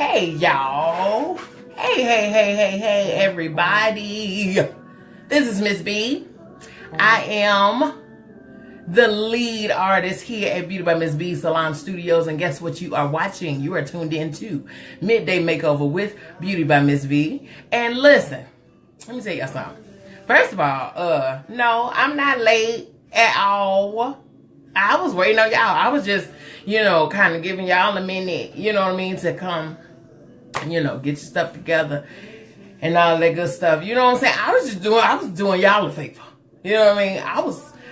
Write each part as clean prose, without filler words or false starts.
Hey, y'all. Hey, everybody. This is Miss B. I am the lead artist here at Beauty by Miss B Salon Studios. And guess what you are watching? You are tuned in to Midday Makeover with Beauty by Miss B. And listen, let me tell y'all something. First of all, no, I'm not late at all. I was waiting on y'all. I was just, kind of giving y'all a minute, to come, get your stuff together and all that good stuff. You know what I'm saying? I was doing y'all a favor. You know what I mean?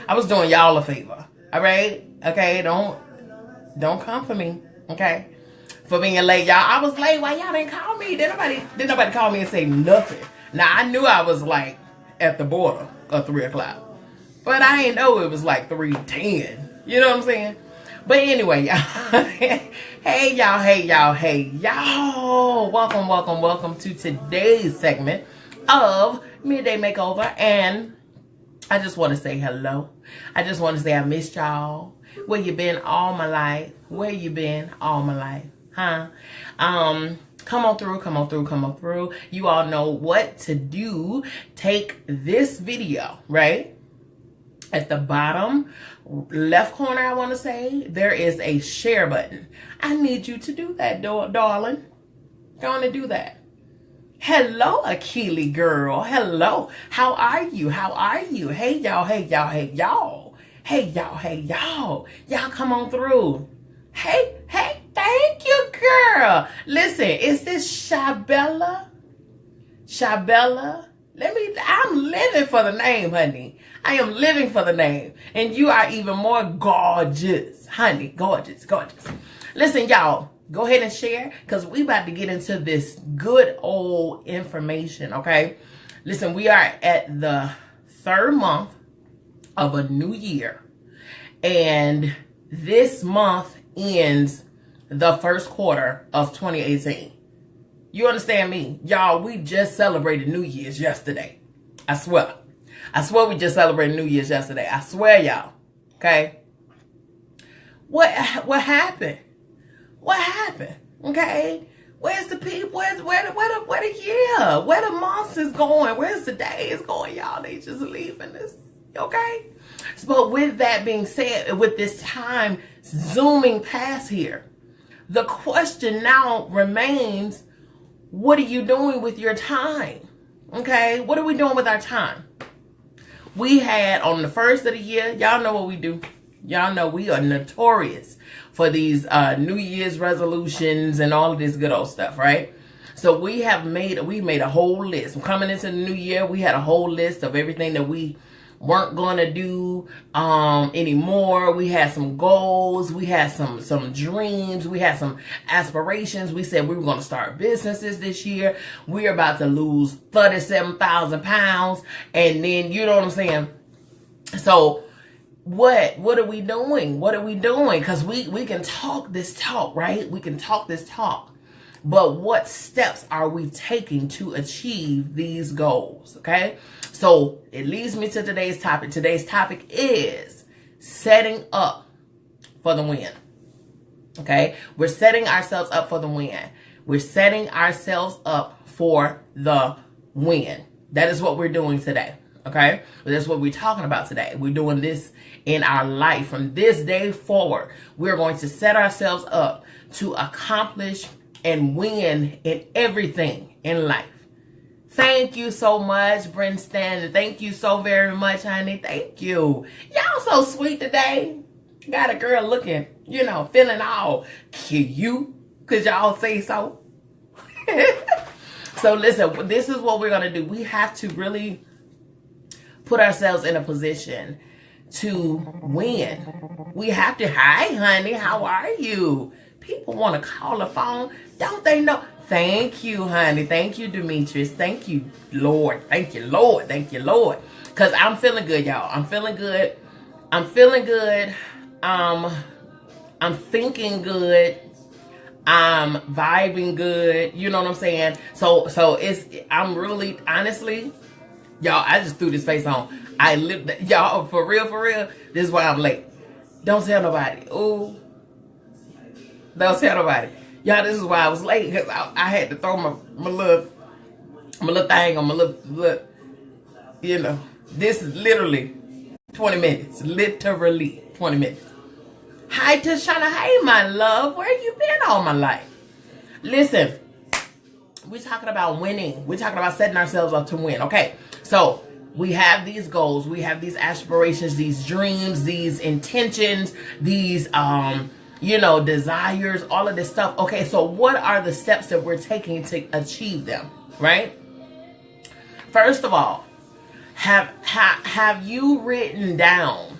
I was doing y'all a favor. All right? Okay, don't come for me. Okay? For being late, y'all. I was late. Why y'all didn't call me? Did nobody call me and say nothing? Now, I knew I was like at the border of 3 o'clock. But I didn't know it was like 3:10. You know what I'm saying? But anyway, y'all. Hey, y'all. Welcome to today's segment of Midday Makeover. And I just want to say hello. I just want to say I missed y'all. Where you been all my life? Where you been all my life? Huh? Come on through. You all know what to do. Take this video, right? At the bottom left corner, I want to say, there is a share button. I need you to do that, darling. Go on and do that. Hello, Akili girl. Hello. How are you? Hey, y'all. Y'all come on through. Hey, thank you, girl. Listen, is this Shabella? I'm living for the name, honey. I am living for the name. And you are even more gorgeous, honey. Gorgeous. Listen, y'all, go ahead and share because we about to get into this good old information, okay? Listen, we are at the 3rd month of a new year. And this month ends the 1st quarter of 2018. You understand me? Y'all, we just celebrated New Year's yesterday. I swear we just celebrated New Year's yesterday. I swear, y'all. Okay? What happened? Okay? Where's the people? Where the year? Where the months is going? Where's the days going, y'all? They just leaving us. Okay? But with that being said, with this time zooming past here, the question now remains, what are you doing with your time? Okay? What are we doing with our time? We had on the 1st of the year, y'all know what we do. Y'all know we are notorious for these New Year's resolutions and all of this good old stuff, right? So we made a whole list. Coming into the new year, we had a whole list of everything that we weren't gonna do anymore. We had some goals, we had some dreams, we had some aspirations. We said we were gonna start businesses this year. We're about to lose 37,000 pounds, and then you know what I'm saying. So what are we doing? Because we can talk this talk, right? We can talk this talk. But what steps are we taking to achieve these goals? Okay. So it leads me to today's topic. Today's topic is setting up for the win. Okay. We're setting ourselves up for the win. We're setting ourselves up for the win. That is what we're doing today. Okay. That's what we're talking about today. We're doing this in our life. From this day forward, we're going to set ourselves up to accomplish and win in everything in life. Thank you so much, Princeton. Thank you so very much, honey. Thank you. Y'all so sweet today. Got a girl looking, feeling all cute. Could y'all say so? So listen, this is what we're going to do. We have to really put ourselves in a position to win. We have to, hi, honey, how are you? People want to call the phone. Don't they know? Thank you, honey. Thank you, Demetrius. Thank you, Lord. Thank you, Lord. Because I'm feeling good, y'all. I'm feeling good. I'm thinking good. I'm vibing good. You know what I'm saying? So I'm really, honestly, y'all, I just threw this face on. Y'all, for real, this is why I'm late. Don't tell nobody. Ooh. Don't tell nobody. Y'all, this is why I was late, because I had to throw my little thing on my little, you know. This is literally 20 minutes. Literally 20 minutes. Hi, Tashana. Hey, my love. Where you been all my life? Listen, we're talking about winning. We're talking about setting ourselves up to win. Okay, so we have these goals. We have these aspirations, these dreams, these intentions, these, you know, desires, all of this stuff. Okay, so what are the steps that we're taking to achieve them, right? First of all, have you written down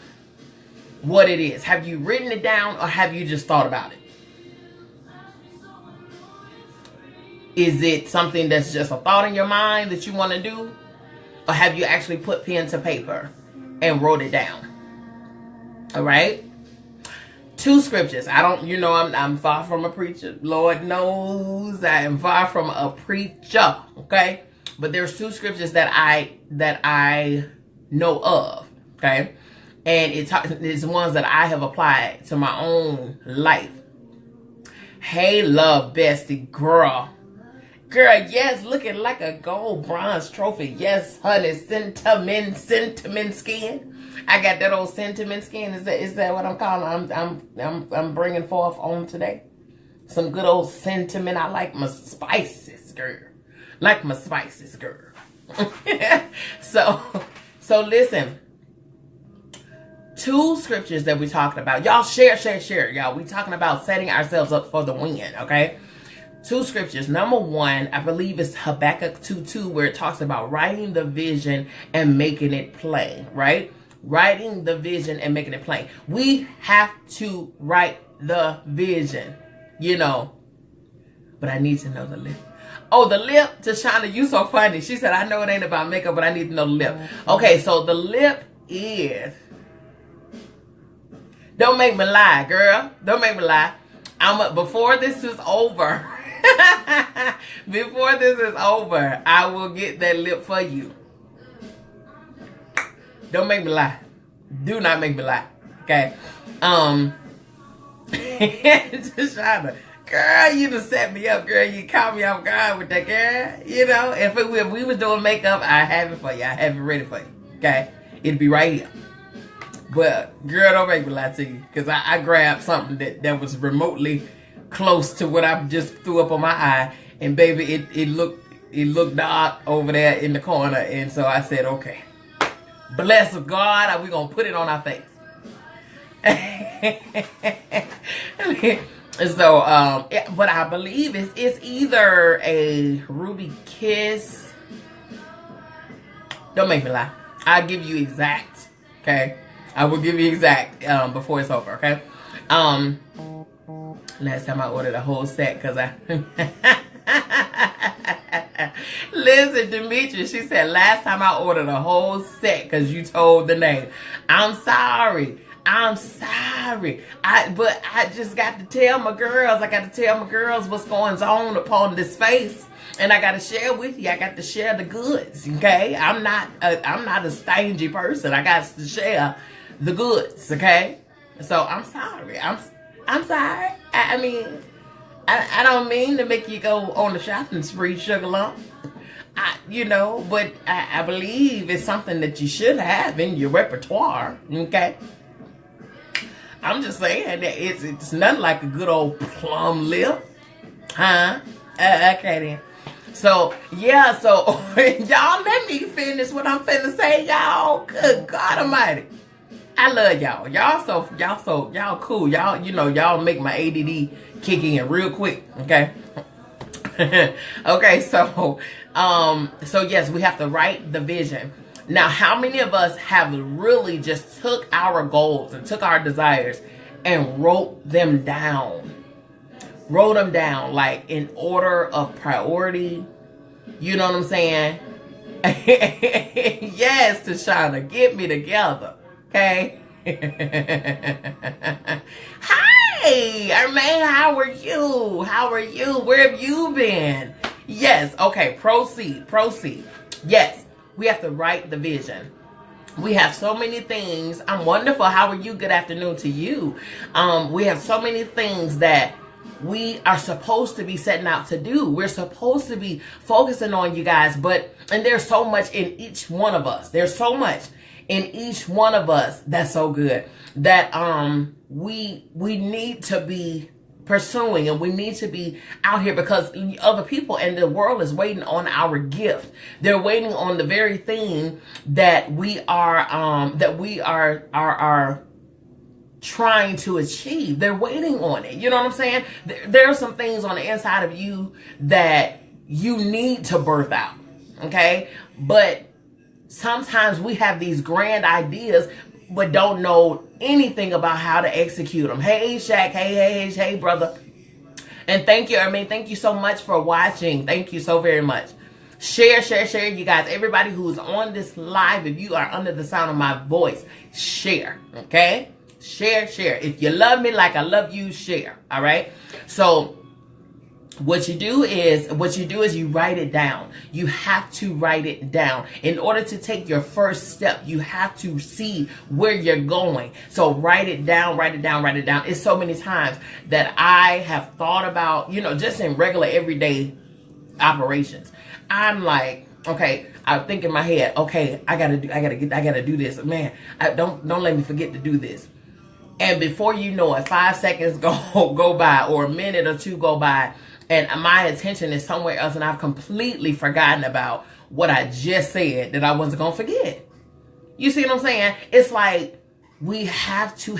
what it is? Have you written it down, or have you just thought about it? Is it something that's just a thought in your mind that you want to do? Or have you actually put pen to paper and wrote it down? All right. 2 scriptures. I don't, you know, I'm far from a preacher. Lord knows I am far from a preacher. Okay. But there's 2 scriptures that I know of. Okay. And it's ones that I have applied to my own life. Hey, love, bestie, girl. Girl, yes, looking like a gold bronze trophy. Yes, honey, sentiment skin. I got that old sentiment skin. Is that what I'm calling? I'm bringing forth on today. Some good old sentiment. I like my spices, girl. Like my spices, girl. So listen. 2 scriptures that we talking about. Y'all share. Y'all, we talking about setting ourselves up for the win, okay? 2 scriptures. Number 1, I believe it's Habakkuk 2:2, where it talks about writing the vision and making it plain, right? Writing the vision and making it plain. We have to write the vision, you know. But I need to know the lip. Oh, the lip, Tashana, you so funny. She said, I know it ain't about makeup, but I need to know the lip. Okay, so the lip is... Don't make me lie, girl. Don't make me lie. Before this is over, before this is over, I will get that lip for you. Don't make me lie. Do not make me lie. Okay. Tashana, girl, you done set me up, girl. You caught me off guard with that, girl. You know, if we was doing makeup, I have it for you. I have it ready for you. Okay. It'll be right here. But, girl, don't make me lie to you. Because I grabbed something that was remotely close to what I just threw up on my eye. And, baby, it looked dark over there in the corner. And so I said, okay. Bless God, we're going to put it on our face. So, but I believe it's either a Ruby Kiss. Don't make me lie. I'll give you exact. Okay. I will give you exact before it's over, okay? Last time I ordered a whole set because I... Listen, Demetrius, she said, last time I ordered a whole set because you told the name. I'm sorry. But I just got to tell my girls. I got to tell my girls what's going on upon this face. And I got to share with you. I got to share the goods, okay? I'm not a stingy person. I got to share the goods, okay? So I'm sorry. I'm sorry. I mean, I don't mean to make you go on the shopping spree, sugar lump. You know, but I believe it's something that you should have in your repertoire, okay? I'm just saying that it's nothing like a good old plum lip, huh? Okay then. So, yeah, so, y'all, let me finish what I'm finna say, y'all. Good God Almighty. I love y'all. Y'all cool. Y'all, you know, y'all make my ADD kick in real quick, okay? Okay, so yes, we have to write the vision. Now, how many of us have really just took our goals and took our desires and wrote them down? Wrote them down, like, in order of priority. You know what I'm saying? Yes, Tashana, get me together. Okay? Hi, Ermaine, how are you? How are you? Where have you been? Yes, okay, proceed. Yes, we have to write the vision. We have so many things. I'm wonderful. How are you? Good afternoon to you. We have so many things that we are supposed to be setting out to do. We're supposed to be focusing on, you guys, and there's so much in each one of us. There's so much in each one of us that's so good that we need to be pursuing, and we need to be out here, because other people and the world is waiting on our gift. They're waiting on the very thing that we are trying to achieve. They're waiting on it. You know what I'm saying? There are some things on the inside of you that you need to birth out. Okay? But sometimes we have these grand ideas, but don't know anything about how to execute them. Hey, Shaq. Hey, brother. And thank you so much for watching. Thank you so very much. Share, you guys. Everybody who's on this live, if you are under the sound of my voice, share, okay? Share. If you love me like I love you, share, all right? So what you do is you write it down. You have to write it down. In order to take your first step, you have to see where you're going. So write it down. It's so many times that I have thought about, just in regular everyday operations. I'm like, okay, I think in my head, okay, I gotta do this. Man, don't let me forget to do this. And before you know it, 5 seconds go by, or a minute or two go by, and my attention is somewhere else, and I've completely forgotten about what I just said that I wasn't going to forget. You see what I'm saying? It's like we have to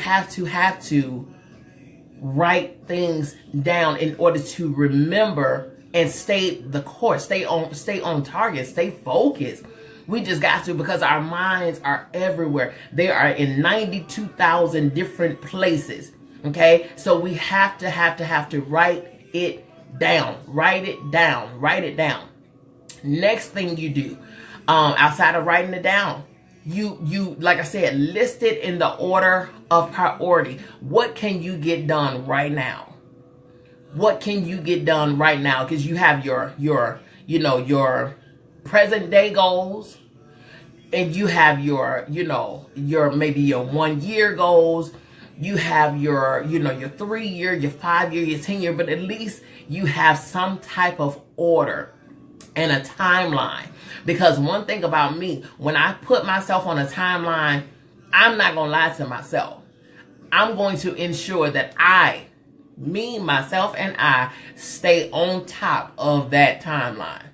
write things down in order to remember and stay the course, stay on target, stay focused. We just got to, because our minds are everywhere. They are in 92,000 different places. Okay? So we have to write it down. Write it down. Next thing you do, outside of writing it down, you like I said, list it in the order of priority. What can you get done right now? What can you get done right now? Because you have your present day goals, and you have your maybe your 1 year goals. You have your 3 year, your 5 year, your 10 year, but at least you have some type of order and a timeline. Because one thing about me, when I put myself on a timeline, I'm not going to lie to myself. I'm going to ensure that myself and I stay on top of that timeline.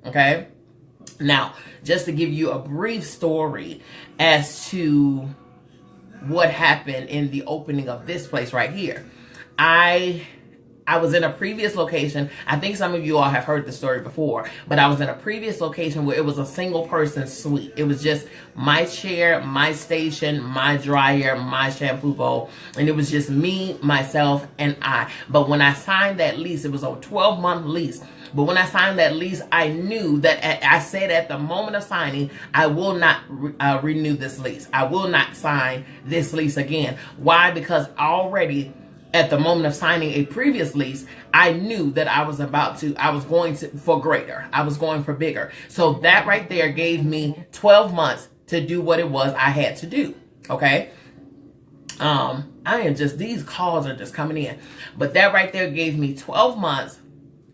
Okay? Now, just to give you a brief story as to what happened in the opening of this place right here. I was in a previous location. I think some of you all have heard the story before, but I was in a previous location where it was a single person suite. It was just my chair, my station, my dryer, my shampoo bowl, and it was just me, myself, and I. But when I signed that lease, it was a 12-month lease. But when I signed that lease, I knew that I said at the moment of signing, I will not renew this lease. I will not sign this lease again. Why? Because already at the moment of signing a previous lease, I knew that I was going for greater. I was going for bigger. So that right there gave me 12 months to do what it was I had to do. Okay. These calls are just coming in, but that right there gave me 12 months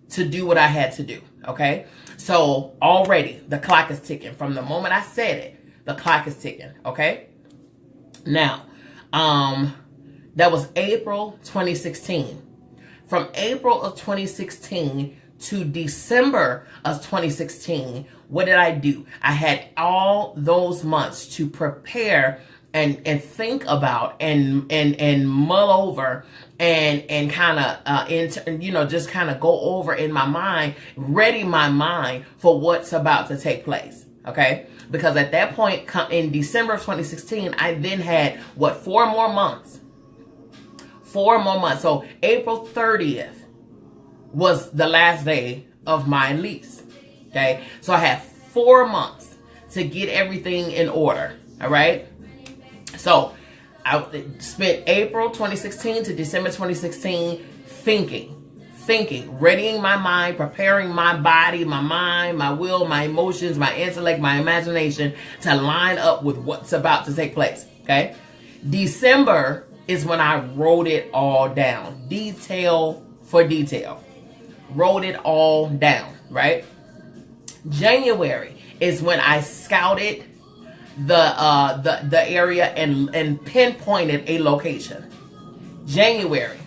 to do what I had to do. Okay. So already the clock is ticking. From the moment I said it, the clock is ticking. Okay. Now, that was April 2016. From April of 2016 to December of 2016, what did I do? I had all those months to prepare and think about and mull over and kind of just kind of go over in my mind, ready my mind for what's about to take place. Okay, because at that point in December of 2016, I then had 4 more months. 4 more months. So April 30th was the last day of my lease. Okay. So I have 4 months to get everything in order. All right. So I spent April 2016 to December 2016 thinking, readying my mind, preparing my body, my mind, my will, my emotions, my intellect, my imagination to line up with what's about to take place. Okay. December is when I wrote it all down, detail for detail. Wrote it all down, right? January is when I scouted the area and pinpointed a location. January.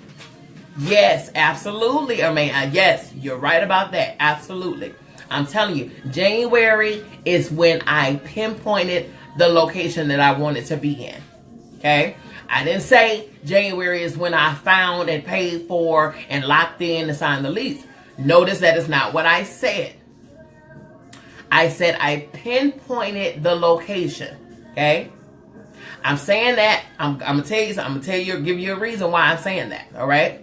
Yes, absolutely. I mean, yes, you're right about that. Absolutely. I'm telling you, January is when I pinpointed the location that I wanted to be in. Okay? I didn't say January is when I found and paid for and locked in and signed the lease. Notice that is not what I said. I said I pinpointed the location. Okay? I'm saying that. I'm gonna tell you something. I'm gonna tell you, give you a reason why I'm saying that. All right?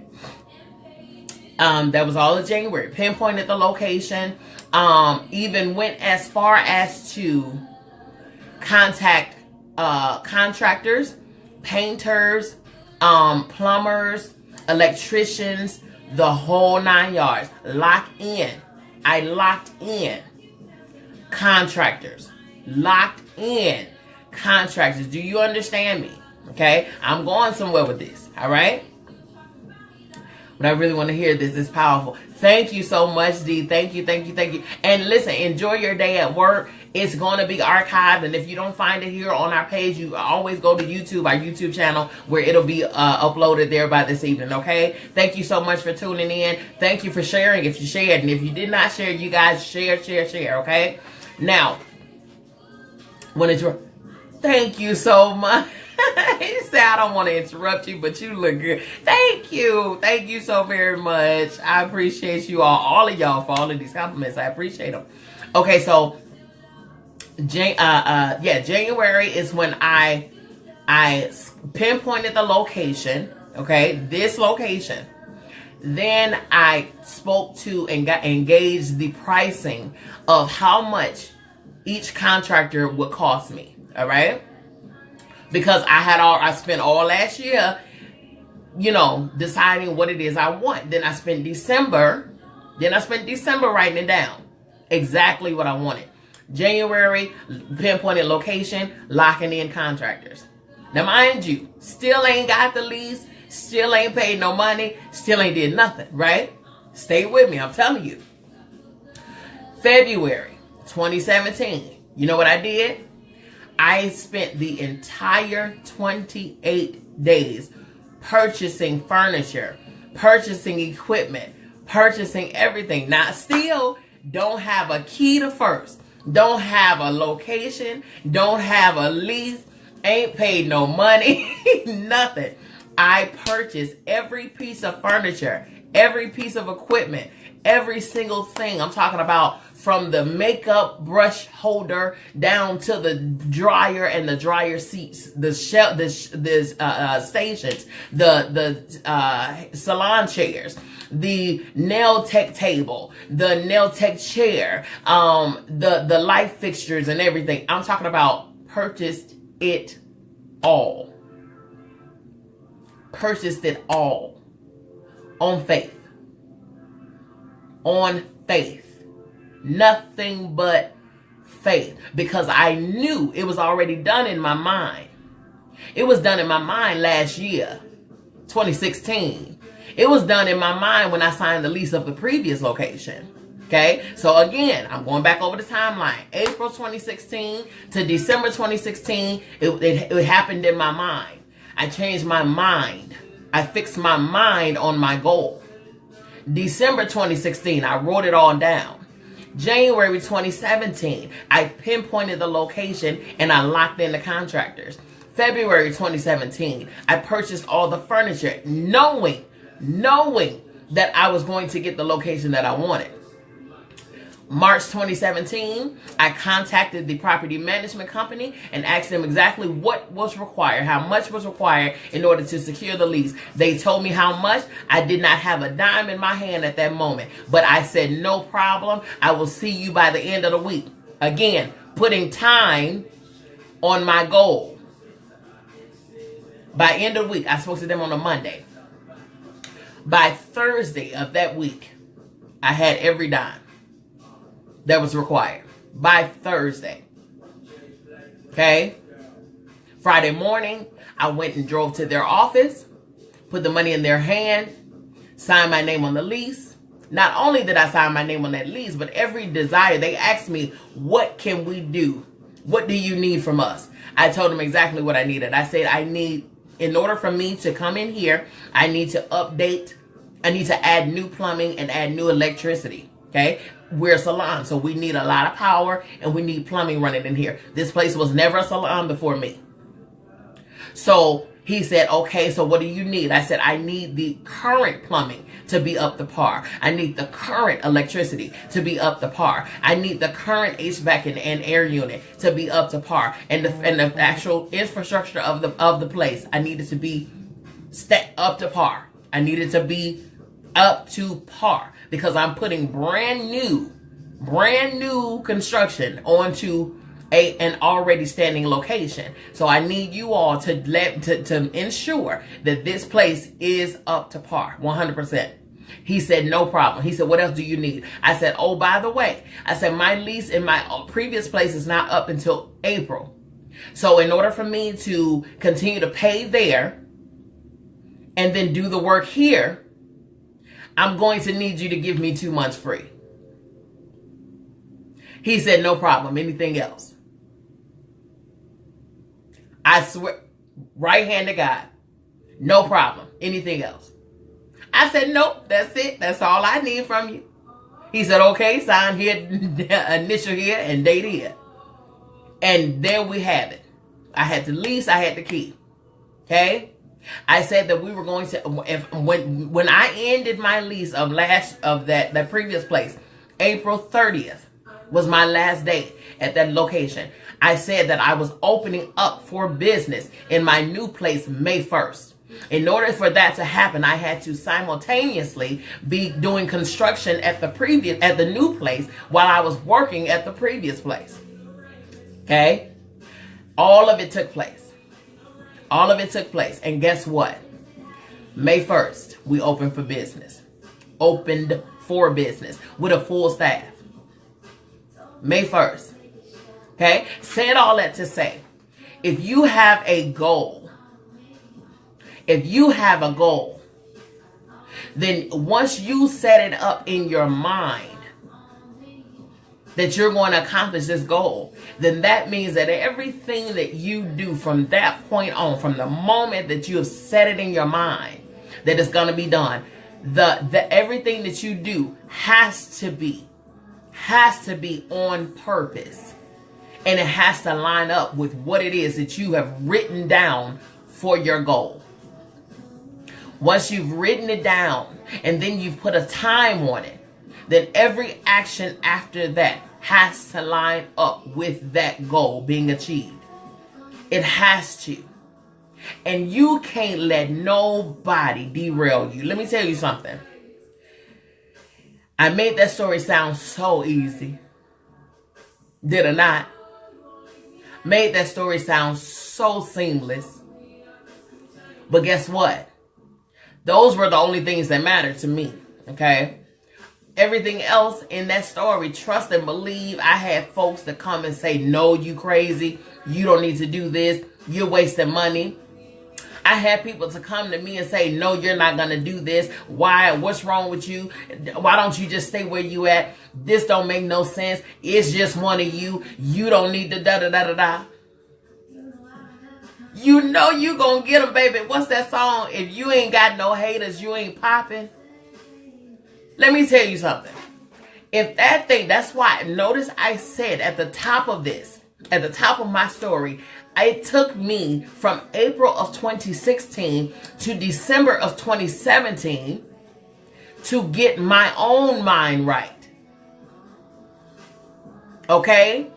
That was all of January. Pinpointed the location. Even went as far as to contact contractors, painters, plumbers, electricians, the whole 9 yards. Lock in. I locked in contractors. Locked in contractors. Do you understand me? Okay? I'm going somewhere with this. All right? But I really want to hear this. It's powerful. Thank you so much, Dee. Thank you, thank you, thank you. And listen, enjoy your day at work. It's going to be archived. And if you don't find it here on our page, you always go to YouTube, our YouTube channel, where it'll be uploaded there by this evening, okay? Thank you so much for tuning in. Thank you for sharing if you shared. And if you did not share, you guys share, okay? Now, when it's your... Thank you so much. He said, I don't want to interrupt you, but you look good. Thank you. Thank you so very much. I appreciate you all of y'all, for all of these compliments. I appreciate them. Okay, so, January is when I pinpointed the location, okay, this location. Then I spoke to and engaged the pricing of how much each contractor would cost me, all right? Because I spent all last year, deciding what it is I want. Then I spent December writing it down. Exactly what I wanted. January, pinpointed location, locking in contractors. Now, mind you, still ain't got the lease, still ain't paid no money, still ain't did nothing, right? Stay with me, I'm telling you. February 2017, you know what I did? I spent the entire 28 days purchasing furniture, purchasing equipment, purchasing everything. Now, still don't have a key to first, don't have a location, don't have a lease, ain't paid no money, nothing. I purchased every piece of furniture, every piece of equipment, every single thing. I'm talking about from the makeup brush holder down to the dryer and the dryer seats, the stations, the salon chairs, the nail tech table, the nail tech chair, the light fixtures and everything. I'm talking about purchased it all. Purchased it all on faith. On faith. Nothing but faith. Because I knew it was already done in my mind. It was done in my mind last year, 2016. It was done in my mind when I signed the lease of the previous location. Okay? So again, I'm going back over the timeline. April 2016 to December 2016, it happened in my mind. I changed my mind. I fixed my mind on my goal. December 2016, I wrote it all down. January 2017, I pinpointed the location and I locked in the contractors. February 2017, I purchased all the furniture, knowing that I was going to get the location that I wanted. March 2017, I contacted the property management company and asked them exactly what was required, how much was required in order to secure the lease. They told me how much. I did not have a dime in my hand at that moment, but I said, no problem. I will see you by the end of the week. Again, putting time on my goal. By end of the week, I spoke to them on a Monday. By Thursday of that week, I had every dime that was required. By Thursday. Okay? Friday morning, I went and drove to their office, put the money in their hand, sign my name on the lease. Not only did I sign my name on that lease, but every desire, they asked me, what can we do? What do you need from us? I told them exactly what I needed. I said, in order for me to come in here, I need to update. I need to add new plumbing and add new electricity. Okay. We're a salon, so we need a lot of power and we need plumbing running in here. This place was never a salon before me. So he said, okay, so what do you need? I said, I need the current plumbing to be up to par. I need the current electricity to be up to par. I need the current HVAC and air unit to be up to par. And the actual infrastructure of the place, I need it to be up to par. I need it to be up to par because I'm putting brand new construction onto an already standing location. So I need you all to ensure that this place is up to par 100%. He said, no problem. He said, what else do you need? I said, oh, by the way, I said, my lease in my previous place is not up until April. So in order for me to continue to pay there and then do the work here, I'm going to need you to give me 2 months free. He said, no problem. Anything else? I swear, right hand to God, no problem. Anything else? I said, nope, that's it. That's all I need from you. He said, okay, sign here, initial here, and date here. And there we have it. I had the lease, I had the key. Okay? I said that we were going to, when I ended my lease of that previous place, April 30th was my last day at that location. I said that I was opening up for business in my new place May 1st. In order for that to happen, I had to simultaneously be doing construction at the new place while I was working at the previous place. Okay? All of it took place. All of it took place. And guess what? May 1st, we opened for business. Opened for business with a full staff. May 1st. Okay? Said all that to say, if you have a goal, then once you set it up in your mind that you're going to accomplish this goal, then that means that everything that you do from that point on, from the moment that you have set it in your mind that it's going to be done, everything that you do has to be on purpose. And it has to line up with what it is that you have written down for your goal. Once you've written it down and then you've put a time on it, then every action after that has to line up with that goal being achieved. It has to. And you can't let nobody derail you. Let me tell you something. I made that story sound so easy. Did I not? Made that story sound so seamless. But guess what? Those were the only things that mattered to me. Okay? Everything else in that story, trust and believe, I had folks that come and say, no, you crazy. You don't need to do this. You're wasting money. I had people to come to me and say, no, you're not going to do this. Why? What's wrong with you? Why don't you just stay where you at? This don't make no sense. It's just one of you. You don't need to da-da-da-da-da. You know you going to get them, baby. What's that song? If you ain't got no haters, you ain't popping. Let me tell you something. If that thing, that's why, notice I said at the top of this, at the top of my story, it took me from April of 2016 to December of 2017 to get my own mind right. Okay?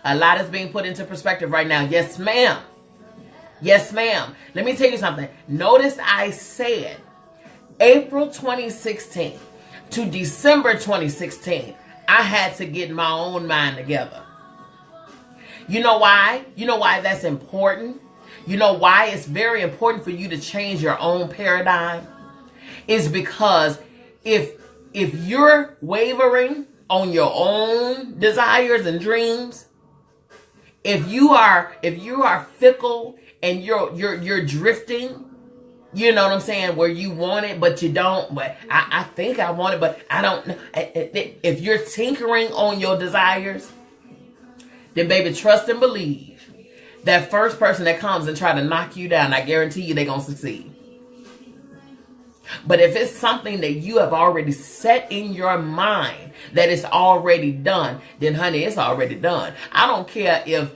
A lot is being put into perspective right now. Yes, ma'am. Yes, ma'am. Let me tell you something. Notice I said April 2016 to December 2016, I had to get my own mind together. You know why? You know why that's important? You know why it's very important for you to change your own paradigm? Is because if you're wavering on your own desires and dreams, if you are fickle and you're drifting You know what I'm saying? Where you want it, but you don't. But I think I want it, but I don't know. If you're tinkering on your desires, then baby, trust and believe that first person that comes and try to knock you down, I guarantee you they're going to succeed. But if it's something that you have already set in your mind that it's already done, then honey, it's already done. I don't care if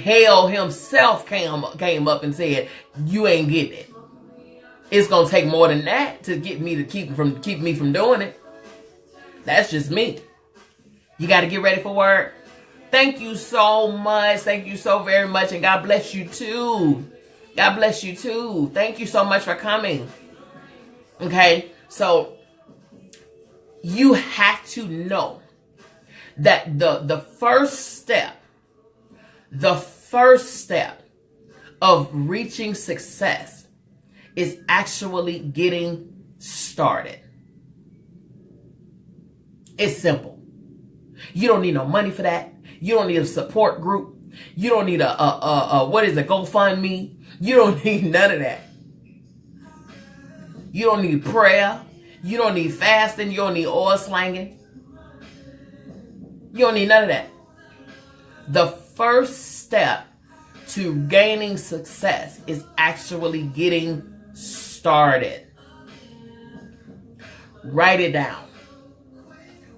hell himself came up and said, you ain't getting it. It's going to take more than that to get me to keep me from doing it. That's just me. You got to get ready for work. Thank you so much. Thank you so very much. And God bless you too. God bless you too. Thank you so much for coming. Okay. So you have to know that the first step of reaching success is actually getting started. It's simple. You don't need no money for that. You don't need a support group. You don't need a GoFundMe. You don't need none of that. You don't need prayer. You don't need fasting. You don't need oil slanging. You don't need none of that. The first step to gaining success is actually getting started. Write it down.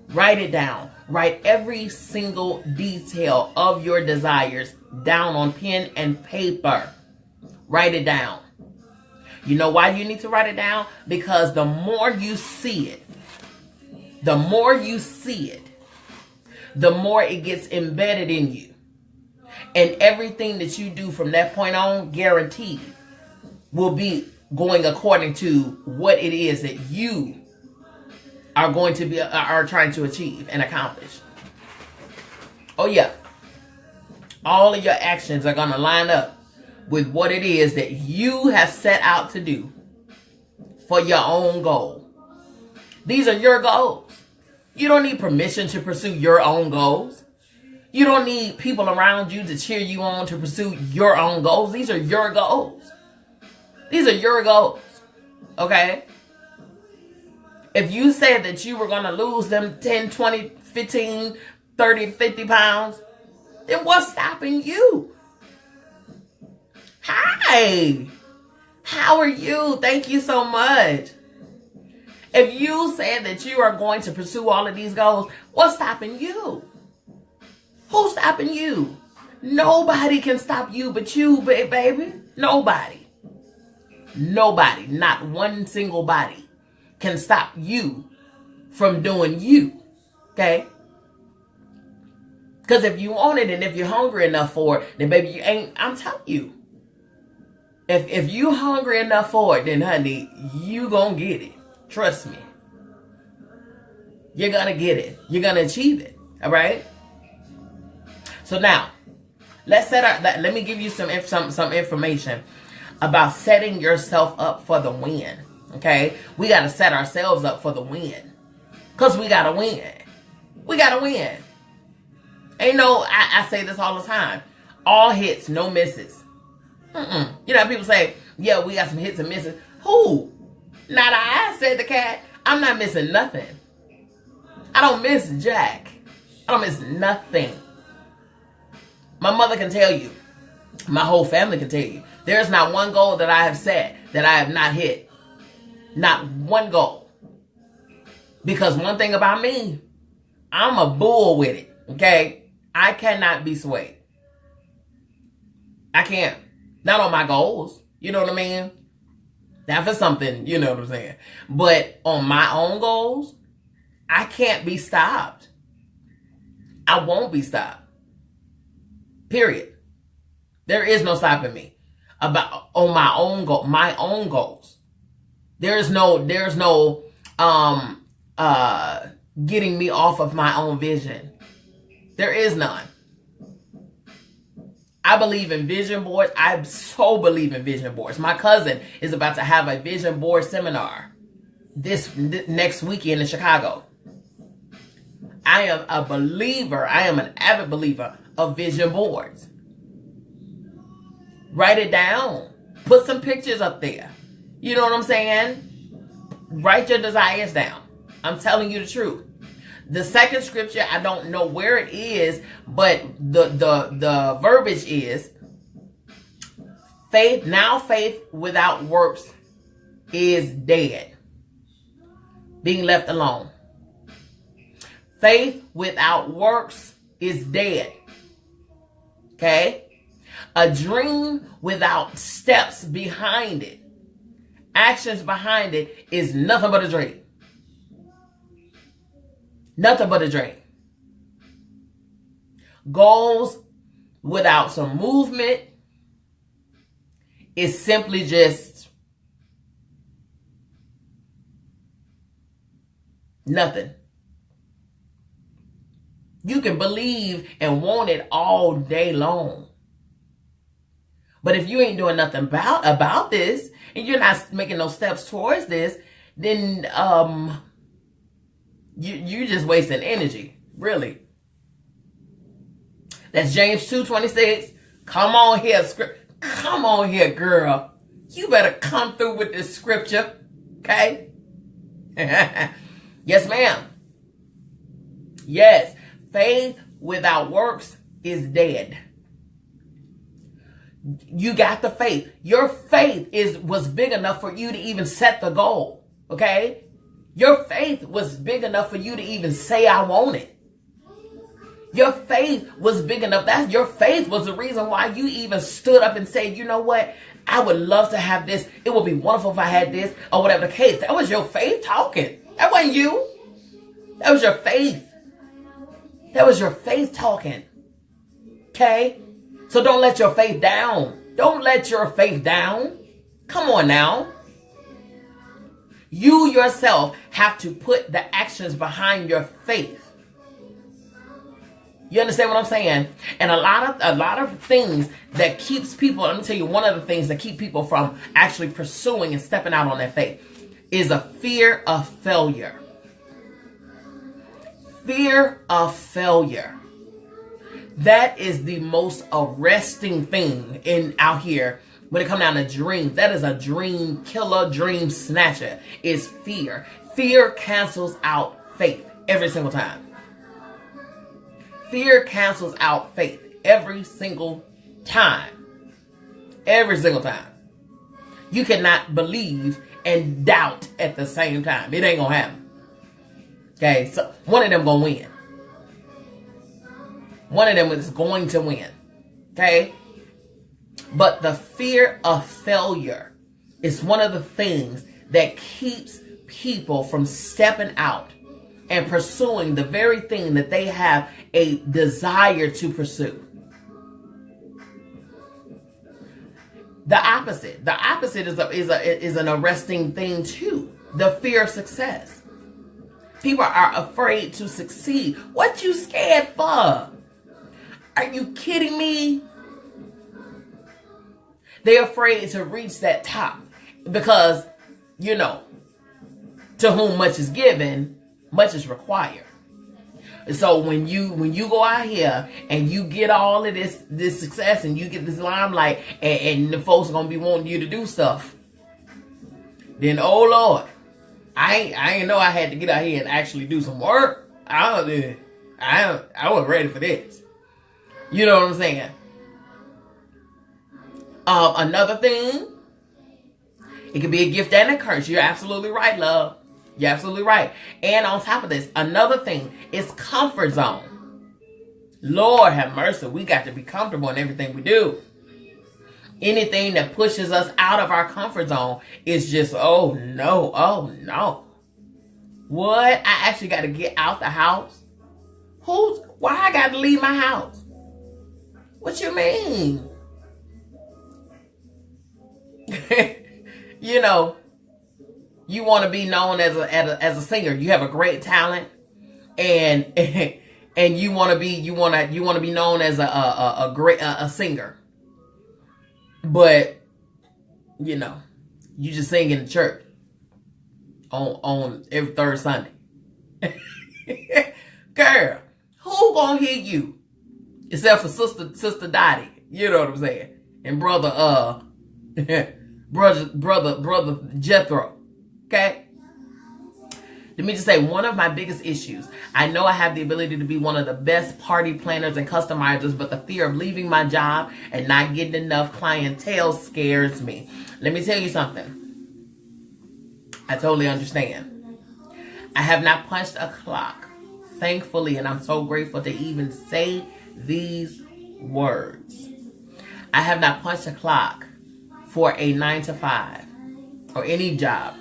Write it down. Write every single detail of your desires down on pen and paper. Write it down. You know why you need to write it down? Because the more you see it, the more it gets embedded in you. And everything that you do from that point on, guaranteed, will be going according to what it is that you are going to be are trying to achieve and accomplish. Oh yeah. All of your actions are going to line up with what it is that you have set out to do for your own goal. These are your goals. You don't need permission to pursue your own goals. You don't need people around you to cheer you on to pursue your own goals. These are your goals. These are your goals. Okay? If you said that you were going to lose them 10, 20, 15, 30, 50 pounds, then what's stopping you? Hi. How are you? Thank you so much. If you said that you are going to pursue all of these goals, what's stopping you? Who's stopping you? Nobody can stop you but you, baby. Nobody. Nobody. Not one single body can stop you from doing you. Okay? Because if you want it and if you're hungry enough for it, then baby, you ain't, I'm telling you. If you hungry enough for it, then honey, you gonna get it. Trust me. You're gonna get it. You're gonna achieve it. All right? So now, let me give you some information about setting yourself up for the win. Okay? We got to set ourselves up for the win. Because we got to win. We got to win. Ain't no, I say this all the time. All hits, no misses. You know, people say, yeah, we got some hits and misses. Who? Not I, said the cat. I'm not missing nothing. I don't miss jack. I don't miss nothing. My mother can tell you. My whole family can tell you. There's not one goal that I have set that I have not hit. Not one goal. Because one thing about me, I'm a bull with it. Okay? I cannot be swayed. I can't. Not on my goals. You know what I mean? Not for something, you know what I'm saying? But on my own goals, I can't be stopped. I won't be stopped. Period. There is no stopping me on my own goals. There's no getting me off of my own vision. There is none. I believe in vision boards. I so believe in vision boards. My cousin is about to have a vision board seminar this next weekend in Chicago. I am a believer. I am an avid believer of vision boards. Write it down. Put some pictures up there. You know what I'm saying? Write your desires down. I'm telling you the truth. The second scripture, I don't know where it is, but the verbiage is faith. Now faith without works is dead, being left alone. Faith without works is dead. Okay? A dream without steps behind it, actions behind it, is nothing but a dream. Nothing but a dream. Goals without some movement is simply just nothing. You can believe and want it all day long. But if you ain't doing nothing about this, and you're not making no steps towards this, then you just wasting energy, really. That's James 2:26. Come on here, come on here, girl. You better come through with this scripture, okay? Yes, ma'am. Yes, faith without works is dead. You got the faith. Your faith was big enough for you to even set the goal, okay? Your faith was big enough for you to even say, I want it. Your faith was big enough. Your faith was the reason why you even stood up and said, you know what? I would love to have this. It would be wonderful if I had this, or whatever the case. That was your faith talking. That wasn't you. That was your faith. That was your faith talking. Okay? So don't let your faith down. Don't let your faith down. Come on now. You yourself have to put the actions behind your faith. You understand what I'm saying? And a lot of things that keeps people, let me tell you, one of the things that keep people from actually pursuing and stepping out on their faith is a fear of failure. Fear of failure. That is the most arresting thing out here when it comes down to dreams. That is a dream killer, dream snatcher, is fear. Fear cancels out faith every single time. Fear cancels out faith every single time. Every single time. You cannot believe and doubt at the same time. It ain't gonna happen. Okay, so one of them gonna win. One of them is going to win. Okay? But the fear of failure is one of the things that keeps people from stepping out and pursuing the very thing that they have a desire to pursue. The opposite is an arresting thing too. The fear of success. People are afraid to succeed. What you scared for? Are you kidding me? They're afraid to reach that top because, you know, to whom much is given, much is required. So when you go out here and you get all of this success and you get this limelight and the folks are gonna be wanting you to do stuff, then oh Lord, I ain't know I had to get out here and actually do some work. I wasn't ready for this. You know what I'm saying? Another thing, it could be a gift and a curse. You're absolutely right, love. You're absolutely right. And on top of this, another thing is comfort zone. Lord have mercy. We got to be comfortable in everything we do. Anything that pushes us out of our comfort zone is just, oh no. What? I actually got to get out the house? Why I got to leave my house? What you mean? You know, you want to be known as a singer. You have a great talent, and you want to be known as a great singer. But you know, you just sing in the church on every third Sunday. Girl, who gonna hear you except for sister Dottie? You know what I'm saying? And brother brother Jethro. Okay? Let me just say, one of my biggest issues, I know I have the ability to be one of the best party planners and customizers, but the fear of leaving my job and not getting enough clientele scares me. Let me tell you something. I totally understand. I have not punched a clock, thankfully, and I'm so grateful to even say these words. I have not punched a clock for a 9-to-5 or any job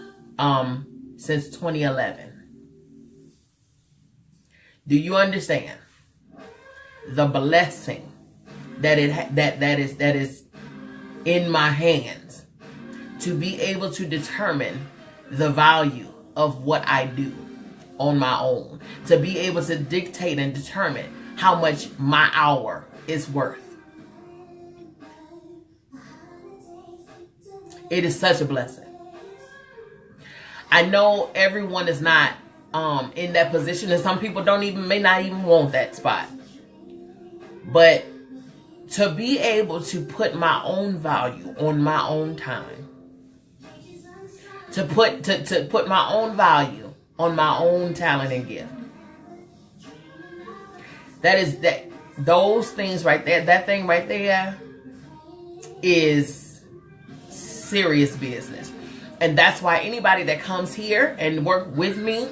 since 2011. Do you understand the blessing that is in my hands to be able to determine the value of what I do on my own, to be able to dictate and determine how much my hour is worth? It is such a blessing. I know everyone is not in that position, and some people may not even want that spot. But to be able to put my own value on my own time, to put my own value on my own talent and gift, those things right there, that thing right there is serious business. And that's why anybody that comes here and work with me,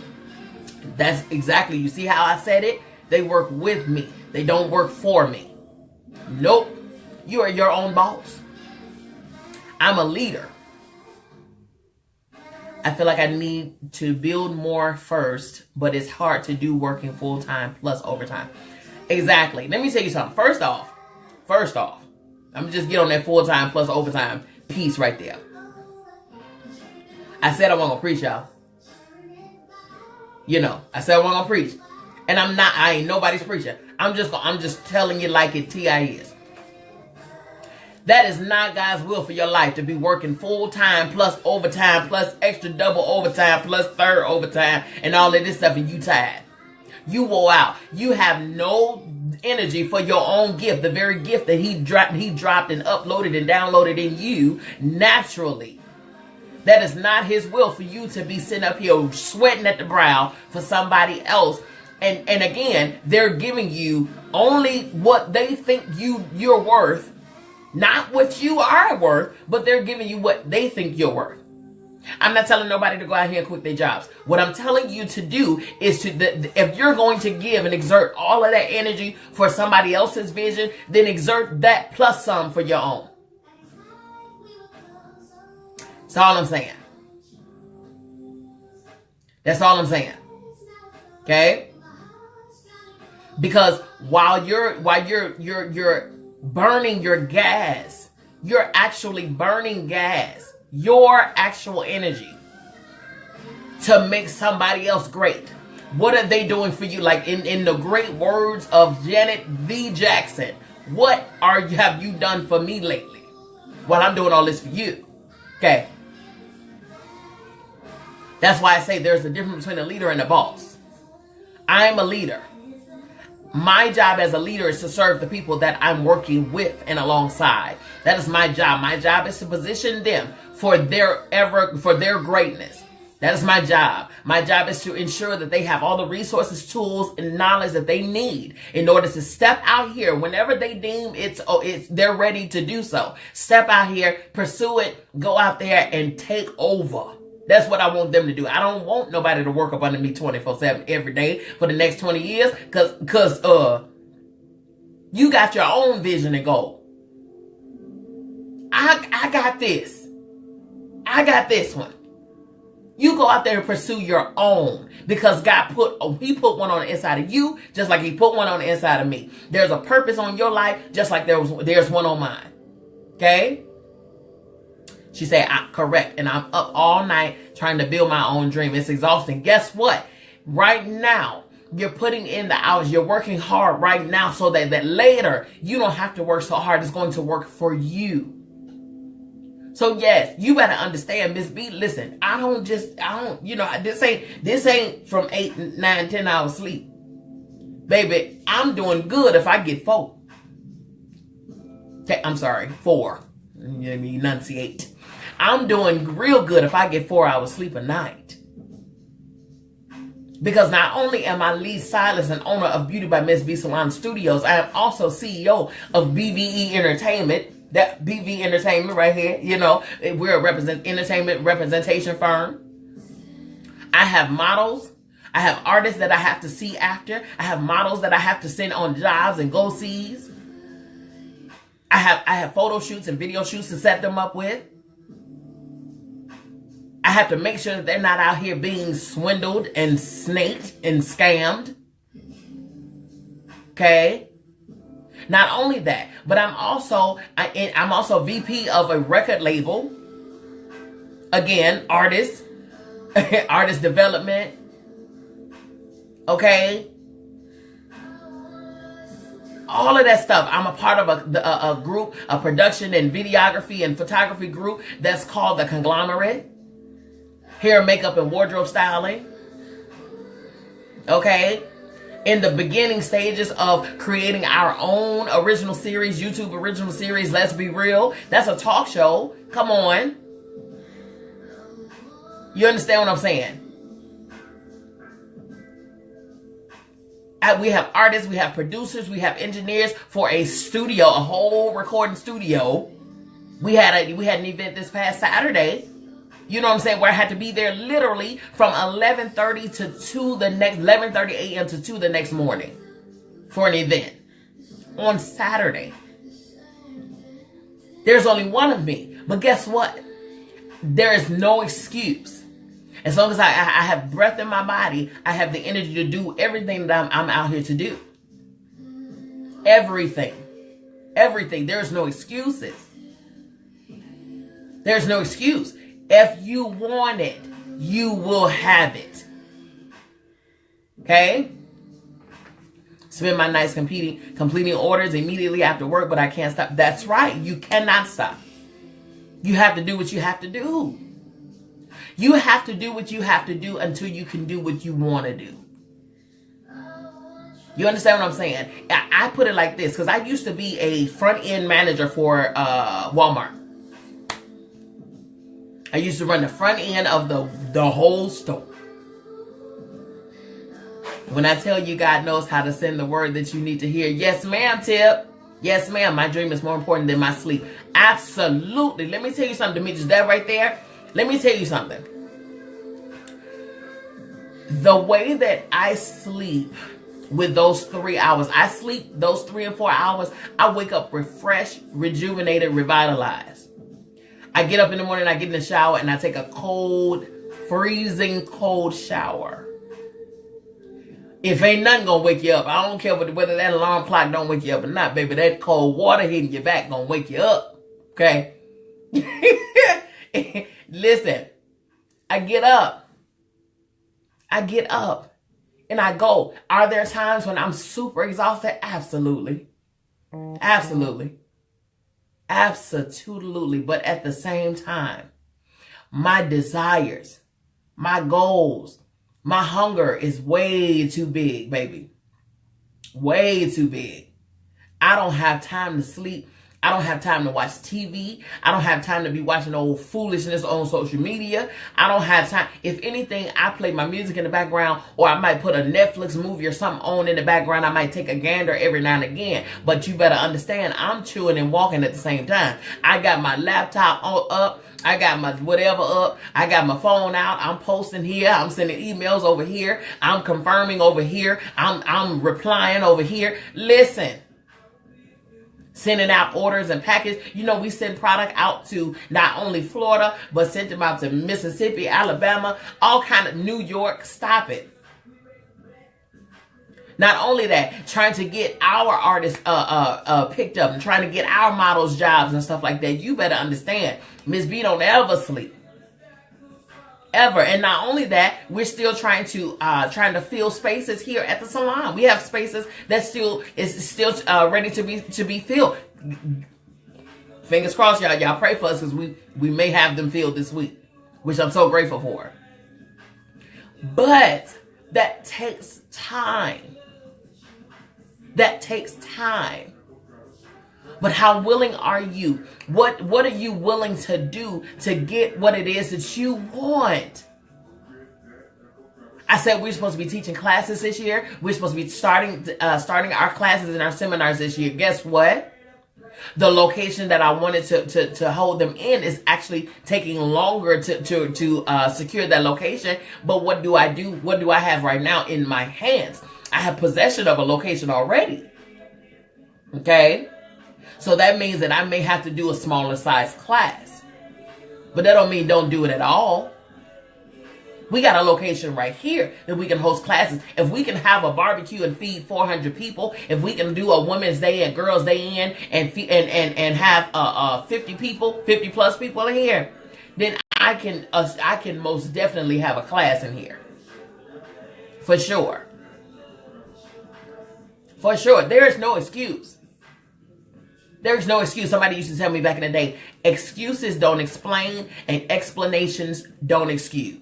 that's exactly, you see how I said it? They work with me. They don't work for me. Nope. You are your own boss. I'm a leader. I feel like I need to build more first, but it's hard to do working full-time plus overtime. Exactly. Let me tell you something. First off, I'm gonna just get on that full-time plus overtime piece right there. I said I wasn't gonna preach, y'all. You know, I said I wasn't gonna preach. And I ain't nobody's preacher. I'm just telling you like it is. That is not God's will for your life, to be working full-time plus overtime plus extra double overtime plus third overtime and all of this stuff, and you tired. You wore out. You have no energy for your own gift, the very gift that he dropped and uploaded and downloaded in you naturally. That is not his will for you to be sitting up here sweating at the brow for somebody else. And again, they're giving you only what they think you're worth, not what you are worth, but they're giving you what they think you're worth. I'm not telling nobody to go out here and quit their jobs. What I'm telling you to do is if you're going to give and exert all of that energy for somebody else's vision, then exert that plus some for your own. That's all I'm saying. That's all I'm saying. Okay? Because while you're burning your gas, you're actually burning gas, your actual energy, to make somebody else great. What are they doing for you? Like in the great words of Janet V. Jackson, what have you done for me lately? Well, I'm doing all this for you. Okay. That's why I say there's a difference between a leader and a boss. I'm a leader. My job as a leader is to serve the people that I'm working with and alongside. That is my job. My job is to position them for their greatness. That is my job. My job is to ensure that they have all the resources, tools, and knowledge that they need in order to step out here whenever they deem they're ready to do so. Step out here, pursue it, go out there and take over. That's what I want them to do. I don't want nobody to work up under me 24/7 every day for the next 20 years because you got your own vision and goal. I got this. I got this one. You go out there and pursue your own, because God He put one on the inside of you just like he put one on the inside of me. There's a purpose on your life just like there's one on mine. Okay? She said, correct. And I'm up all night trying to build my own dream. It's exhausting. Guess what? Right now, you're putting in the hours. You're working hard right now so that later you don't have to work so hard. It's going to work for you. So yes, you better understand, Miss B. Listen, this ain't from 8, 9, 10 hours sleep. Baby, I'm doing good if I get 4. Okay, I'm sorry, 4. Let me enunciate. I'm doing real good if I get 4 hours sleep a night. Because not only am I lead stylist and owner of Beauty by Miss B Salon Studios, I am also CEO of BVE Entertainment. That BV Entertainment right here, you know, we're a entertainment representation firm. I have models. I have artists that I have to see after. I have models that I have to send on jobs and go sees. I have photo shoots and video shoots to set them up with. I have to make sure that they're not out here being swindled and snaked and scammed. Okay? Not only that, but I'm also VP of a record label. Again, artist development. Okay? All of that stuff. I'm a part of a group, a production and videography and photography group that's called The Conglomerate. Hair, makeup, and wardrobe styling. Okay? In the beginning stages of creating our own original series, YouTube original series, Let's Be Real. That's a talk show. Come on. You understand what I'm saying? We have artists, we have producers, we have engineers for a studio, a whole recording studio. We had an event this past Saturday. You know what I'm saying? Where I had to be there literally from 11:30 to 11:30 a.m. to 2 the next morning for an event on Saturday. There's only one of me, but guess what? There is no excuse. As long as I have breath in my body, I have the energy to do everything that I'm out here to do. Everything. There's no excuses. There's no excuse. If you want it, you will have it. Okay? Spend my nights completing orders immediately after work, but I can't stop. That's right. You cannot stop. You have to do what you have to do. You have to do what you have to do until you can do what you want to do. You understand what I'm saying? I put it like this, because I used to be a front-end manager for Walmart. I used to run the front end of the whole store. When I tell you God knows how to send the word that you need to hear, yes ma'am, Tip. Yes ma'am, my dream is more important than my sleep. Absolutely. Let me tell you something, Demetrius, that right there. Let me tell you something. The way that I sleep with those 3 hours, I sleep those 3 and 4 hours, I wake up refreshed, rejuvenated, revitalized. I get up in the morning, I get in the shower, and I take a cold, freezing cold shower. If ain't nothing gonna wake you up, I don't care whether that alarm clock don't wake you up or not, baby. That cold water hitting your back gonna wake you up. Okay? Listen, I get up, and I go. Are there times when I'm super exhausted? Absolutely. Absolutely. But at the same time, my desires, my goals, my hunger is way too big, baby. Way too big. I don't have time to sleep. I don't have time to watch TV. I don't have time to be watching old foolishness on social media. I don't have time. If anything, I play my music in the background, or I might put a Netflix movie or something on in the background. I might take a gander every now and again. But you better understand, I'm chewing and walking at the same time. I got my laptop up. I got my whatever up. I got my phone out. I'm posting here. I'm sending emails over here. I'm confirming over here. I'm replying over here. Listen. Sending out orders and packages. You know, we send product out to not only Florida, but sent them out to Mississippi, Alabama, all kind of New York. Stop it. Not only that, trying to get our artists picked up and trying to get our models jobs and stuff like that. You better understand, Miss B don't ever sleep. Ever. And not only that, we're still trying to fill spaces here at the salon. We have spaces that still ready to be filled. Fingers crossed, y'all pray for us, because we may have them filled this week, which I'm so grateful for. But that takes time. That takes time. But how willing are you? What are you willing to do to get what it is that you want? I said we're supposed to be teaching classes this year. We're supposed to be starting our classes and our seminars this year. Guess what? The location that I wanted to hold them in is actually taking longer to secure that location. But what do I do? What do I have right now in my hands? I have possession of a location already. Okay? So that means that I may have to do a smaller size class. But that don't mean don't do it at all. We got a location right here that we can host classes. If we can have a barbecue and feed 400 people, if we can do a women's day and girls day in and have 50 people, 50 plus people in here, then I can most definitely have a class in here. For sure. For sure. There is no excuse. There's no excuse. Somebody used to tell me back in the day, excuses don't explain and explanations don't excuse.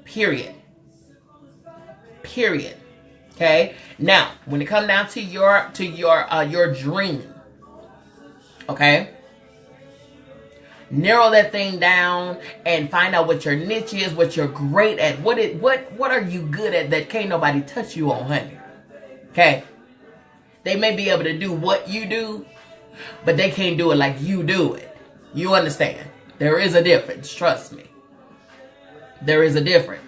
Period. Period. Okay. Now, when it comes down to your dream, okay, narrow that thing down and find out what your niche is, what you're great at, what are you good at that can't nobody touch you on, honey. Okay. They may be able to do what you do, but they can't do it like you do it. You understand? There is a difference. Trust me. There is a difference.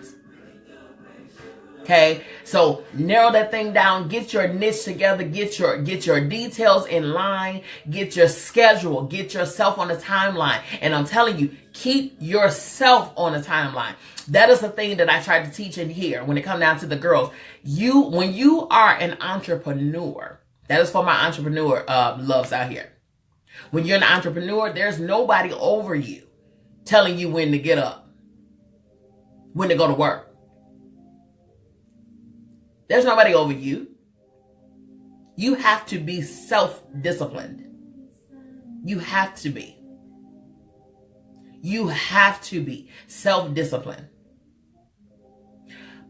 Okay, so narrow that thing down, get your niche together, get your details in line, get your schedule, get yourself on a timeline. And I'm telling you, keep yourself on a timeline. That is the thing that I tried to teach in here when it comes down to the girls. When you are an entrepreneur, that is for my entrepreneur loves out here. When you're an entrepreneur, there's nobody over you telling you when to get up, when to go to work. There's nobody over you. You have to be self-disciplined. You have to be. You have to be self-disciplined.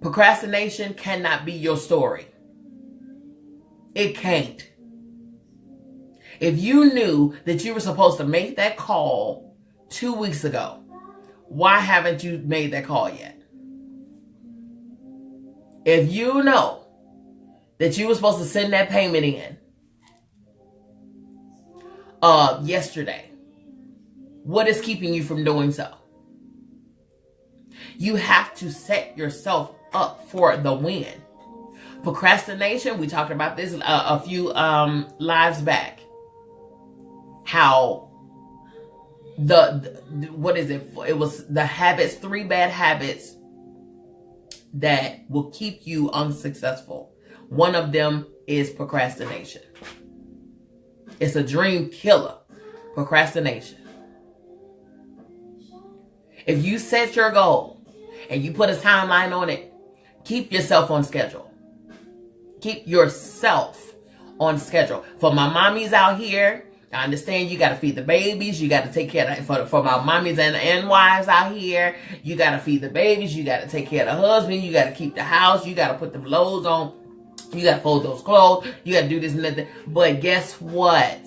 Procrastination cannot be your story. It can't. If you knew that you were supposed to make that call 2 weeks ago, why haven't you made that call yet? If you know that you were supposed to send that payment in yesterday, what is keeping you from doing so? You have to set yourself up for the win. Procrastination, we talked about this a few lives back. How what is it? It was the habits, 3 bad habits that will keep you unsuccessful. One of them is procrastination. It's a dream killer. Procrastination. If you set your goal and you put a timeline on it, keep yourself on schedule. Keep yourself on schedule. For my mommies out here, I understand you got to feed the babies. You got to take care of that. For my mommies and wives out here, you got to feed the babies. You got to take care of the husband. You got to keep the house. You got to put the clothes on. You got to fold those clothes. You got to do this and that. But guess what?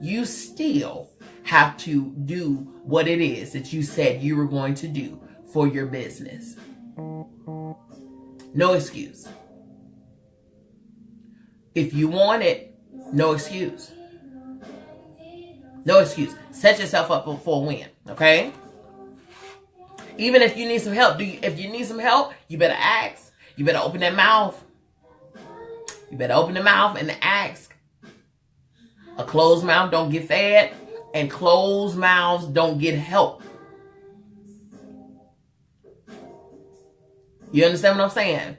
You still have to do what it is that you said you were going to do for your business. No excuse. If you want it, no excuse. No excuse. Set yourself up for a win, okay? Even if you need some help, if you need some help, you better ask. You better open that mouth. You better open the mouth and ask. A closed mouth don't get fed, and closed mouths don't get help. You understand what I'm saying?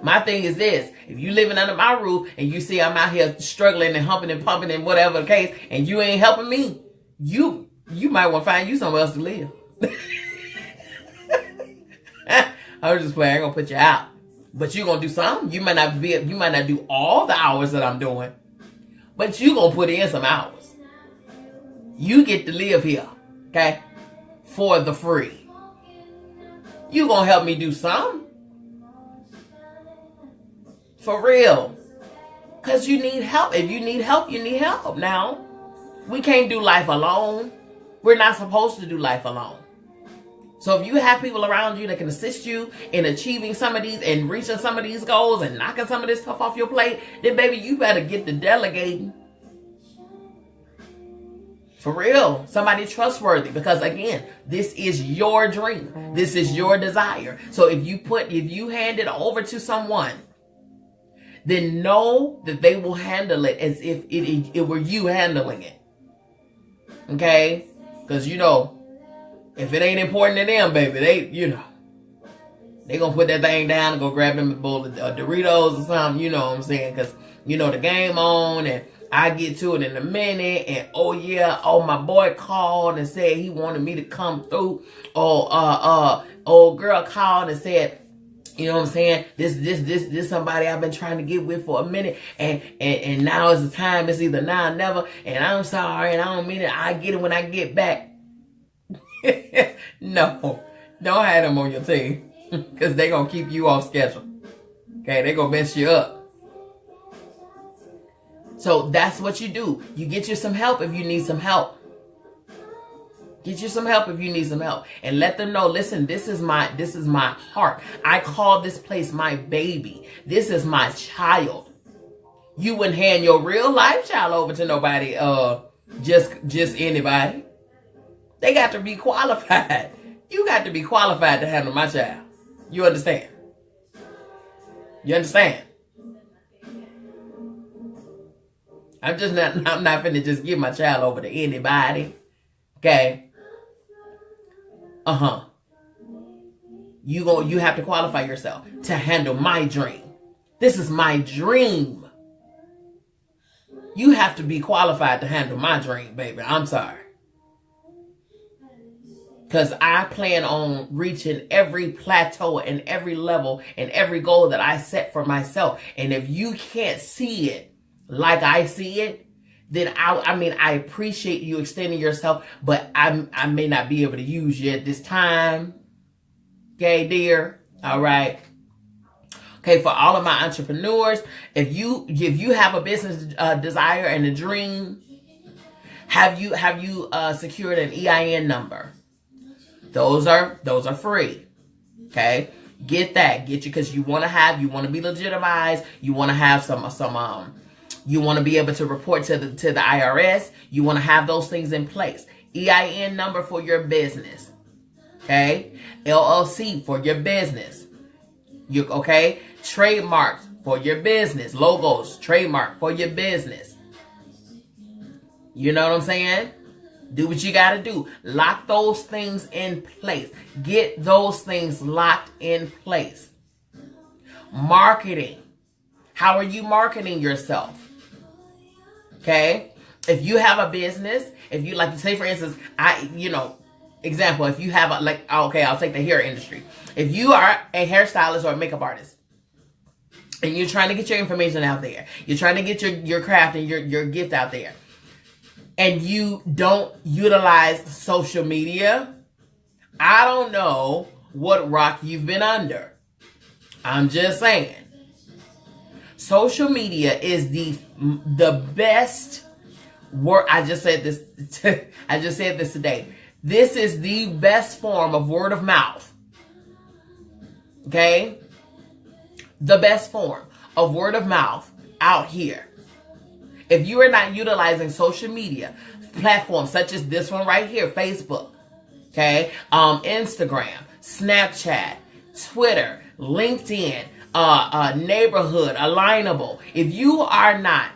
My thing is this: if you living under my roof and you see I'm out here struggling and humping and pumping and whatever the case, and you ain't helping me, you might want to find you somewhere else to live. I was just playing. I ain't gonna put you out, but you gonna do something. You might not do all the hours that I'm doing, but you gonna put in some hours. You get to live here, okay, for the free. You gonna help me do something. For real. Because you need help. If you need help, you need help. Now, we can't do life alone. We're not supposed to do life alone. So if you have people around you that can assist you in achieving some of these and reaching some of these goals and knocking some of this stuff off your plate, then baby, you better get to delegating. For real. Somebody trustworthy. Because again, this is your dream. This is your desire. So if you hand it over to someone, then know that they will handle it as if it were you handling it. Okay? Because if it ain't important to them, baby, they gonna put that thing down and go grab them a bowl of Doritos or something, you know what I'm saying? Because, the game on and I get to it in a minute and my boy called and said he wanted me to come through. Old girl called and said, you know what I'm saying? This somebody I've been trying to get with for a minute and now is the time. It's either now or never. And I'm sorry and I don't mean it. I get it when I get back. No, don't have them on your team because they're going to keep you off schedule. Okay, they're going to mess you up. So that's what you do. You get you some help if you need some help. Get you some help if you need some help. And let them know, listen, this is my heart. I call this place my baby. This is my child. You wouldn't hand your real life child over to nobody, just anybody. They got to be qualified. You got to be qualified to handle my child. You understand? You understand? I'm not finna just give my child over to anybody. Okay? You have to qualify yourself to handle my dream. This is my dream. You have to be qualified to handle my dream, baby. I'm sorry. Because I plan on reaching every plateau and every level and every goal that I set for myself. And if you can't see it like I see it, then I appreciate you extending yourself, but I may not be able to use you at this time. Okay, dear? All right. Okay, for all of my entrepreneurs, if you have a business desire and a dream, have you secured an EIN number? Those are free. Okay? Get that. Get you, because you want to be legitimized. You want to have you want to be able to report to the IRS. You want to have those things in place. EIN number for your business. Okay? LLC for your business. Okay? Trademarks for your business. Logos, trademark for your business. You know what I'm saying? Do what you got to do. Lock those things in place. Get those things locked in place. Marketing. How are you marketing yourself? Okay? If you have a business, if you, like, say for instance, example, if you have I'll take the hair industry. If you are a hairstylist or a makeup artist, and you're trying to get your information out there, you're trying to get your craft and your gift out there, and you don't utilize social media, I don't know what rock you've been under. I'm just saying. Social media is the best word. I just said this today. This is the best form of word of mouth. Okay? The best form of word of mouth out here. If you are not utilizing social media platforms such as this one right here, Facebook, okay, Instagram, Snapchat, Twitter, LinkedIn, Neighborhood, Alignable. If you are not,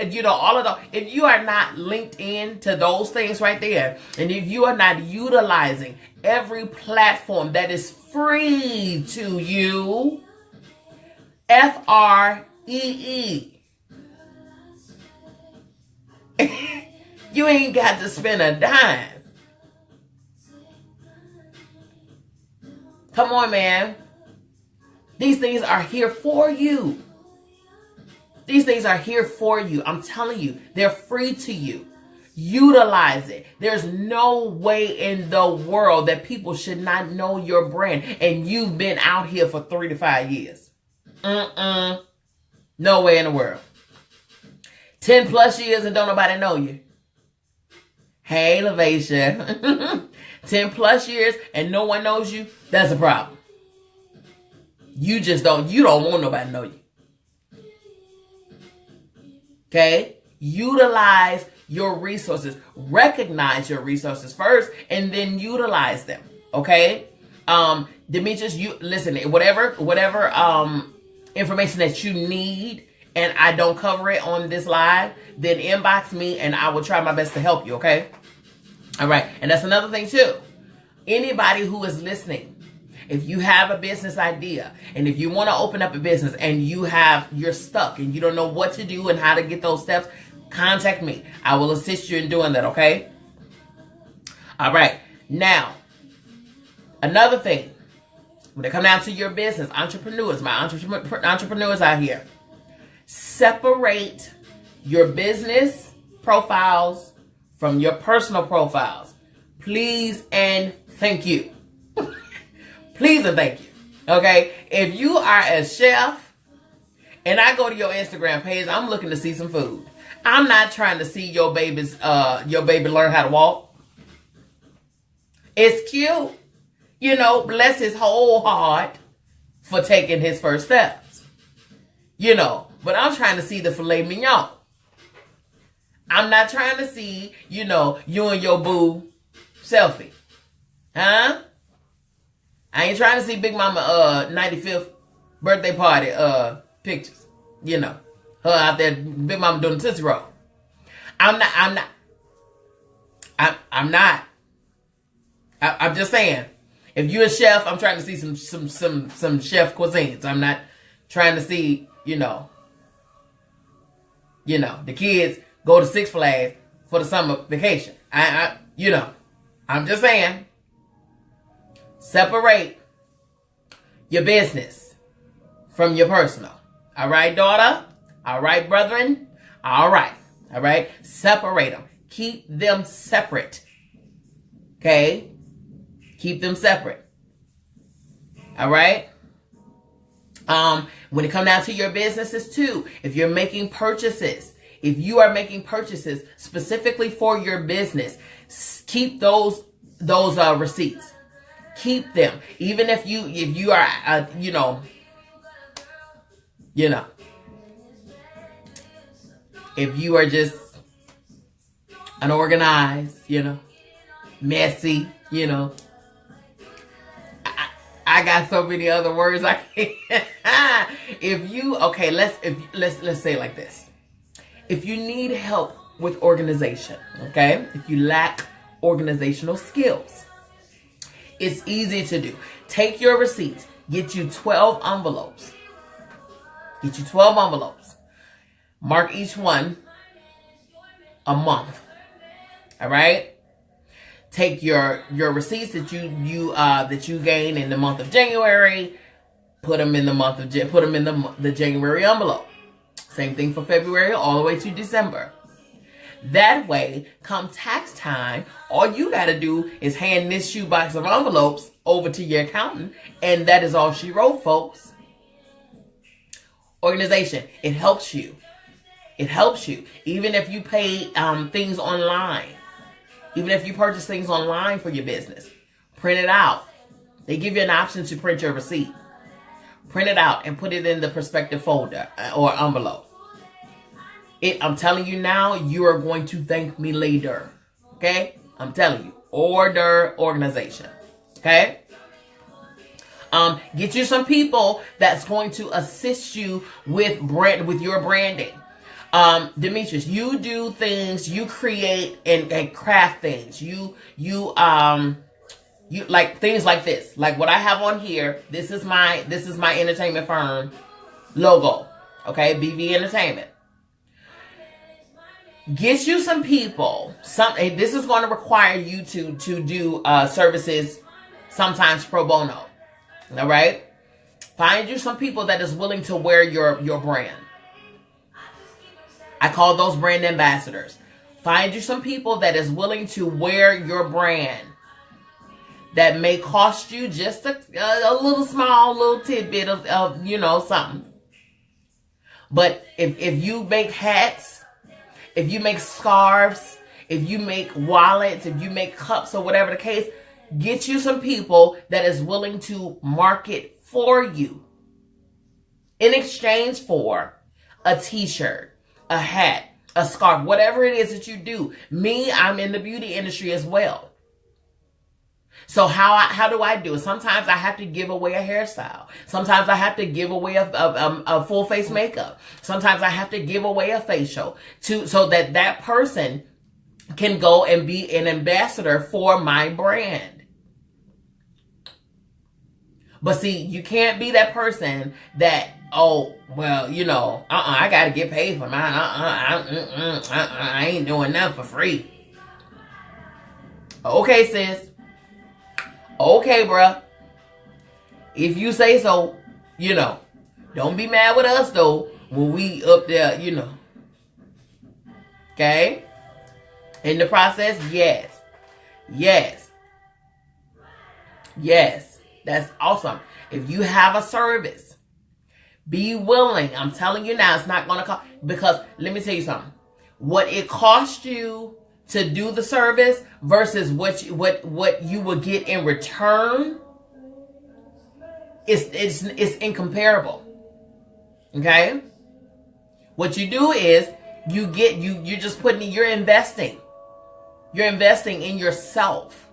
if you are not linked in to those things right there, and if you are not utilizing every platform that is free to you, FREE. You ain't got to spend a dime. Come on, man. These things are here for you. These things are here for you. I'm telling you, they're free to you. Utilize it. There's no way in the world that people should not know your brand, and you've been out here for 3 to 5 years. Nowhere in the world. 10 plus years and don't nobody know you. Hey, Lavasha. 10 plus years and no one knows you. That's a problem. You don't want nobody to know you. Okay? Utilize your resources. Recognize your resources first and then utilize them. Okay? Demetrius, you listen, whatever information that you need and I don't cover it on this live, then inbox me and I will try my best to help you, okay? All right. And that's another thing too. Anybody who is listening, if you have a business idea and if you want to open up a business and you're stuck and you don't know what to do and how to get those steps, contact me. I will assist you in doing that, okay? All right. Now, another thing, when it comes down to your business, entrepreneurs, my entrepreneurs out here, separate your business profiles from your personal profiles. Please and thank you. Please and thank you. Okay? If you are a chef and I go to your Instagram page, I'm looking to see some food. I'm not trying to see your baby learn how to walk. It's cute. You know, bless his whole heart for taking his first steps. You know, but I'm trying to see the filet mignon. I'm not trying to see, you and your boo selfie. Huh? I ain't trying to see Big Mama 95th birthday party pictures. Her out there, Big Mama doing the Tootsie Roll. I'm just saying. If you're a chef, I'm trying to see some chef cuisines. I'm not trying to see, the kids go to Six Flags for the summer vacation. I'm just saying. Separate your business from your personal. All right, daughter? All right, brethren? All right. All right? Separate them. Keep them separate. Okay? Keep them separate. All right? When it comes down to your businesses too, if you're making purchases, if you are making purchases specifically for your business, keep those receipts. Keep them. Even if you are, if you are just unorganized, messy, I got so many other words I can't. Let's say it like this. If you need help with organization, okay? If you lack organizational skills, it's easy to do. Take your receipts. Get you 12 envelopes. Get you 12 envelopes. Mark each one a month. All right? Take your receipts that you gain in the month of January, put them in the January envelope. Same thing for February all the way to December. That way, come tax time, all you got to do is hand this shoebox of envelopes over to your accountant, and that is all she wrote, folks. Organization, it helps you. It helps you. Even if you pay things online, even if you purchase things online for your business, print it out. They give you an option to print your receipt. Print it out and put it in the prospective folder or envelope. I'm telling you now, you are going to thank me later. Okay? I'm telling you. Organization. Okay? Get you some people that's going to assist you with your branding. Demetrius, you do things, you create and craft things. You like things like this. Like what I have on here, this is my entertainment firm logo. Okay? BB Entertainment. Get you some people. This is going to require you to do services sometimes pro bono. All right? Find you some people that is willing to wear your brand. I call those brand ambassadors. Find you some people that is willing to wear your brand. That may cost you just a little small little tidbit of something. But if you make hats, if you make scarves, if you make wallets, if you make cups or whatever the case, get you some people that is willing to market for you in exchange for a t-shirt, a hat, a scarf, whatever it is that you do. Me, I'm in the beauty industry as well. So how do I do it? Sometimes I have to give away a hairstyle. Sometimes I have to give away a full face makeup. Sometimes I have to give away a facial so that person can go and be an ambassador for my brand. But see, you can't be that person that, oh, well, you know, I got to get paid for mine. I ain't doing nothing for free. Okay, sis. Okay, bruh. If you say so, you know, don't be mad with us, though, when we up there, you know. Okay? In the process, yes. Yes. Yes. That's awesome. If you have a service, be willing. I'm telling you now, it's not going to cost. Because let me tell you something. What it costs you to do the service versus what you will get in return is incomparable. Okay? What you do is you're just you're investing. You're investing in yourself.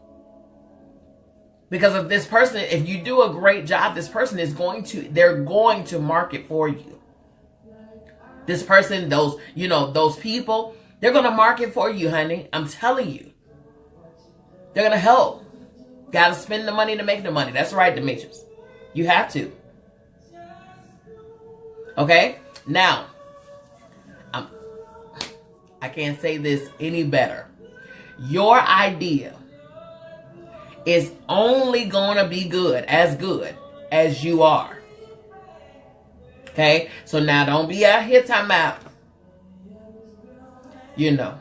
Because of this person, if you do a great job, this person they're going to market for you. This person, those people, they're going to market for you, honey. I'm telling you. They're going to help. Got to spend the money to make the money. That's right, Demetrius. You have to. Okay? Now, I can't say this any better. Your idea is only going to be good as you are. Okay? So now don't be out here talking about, you know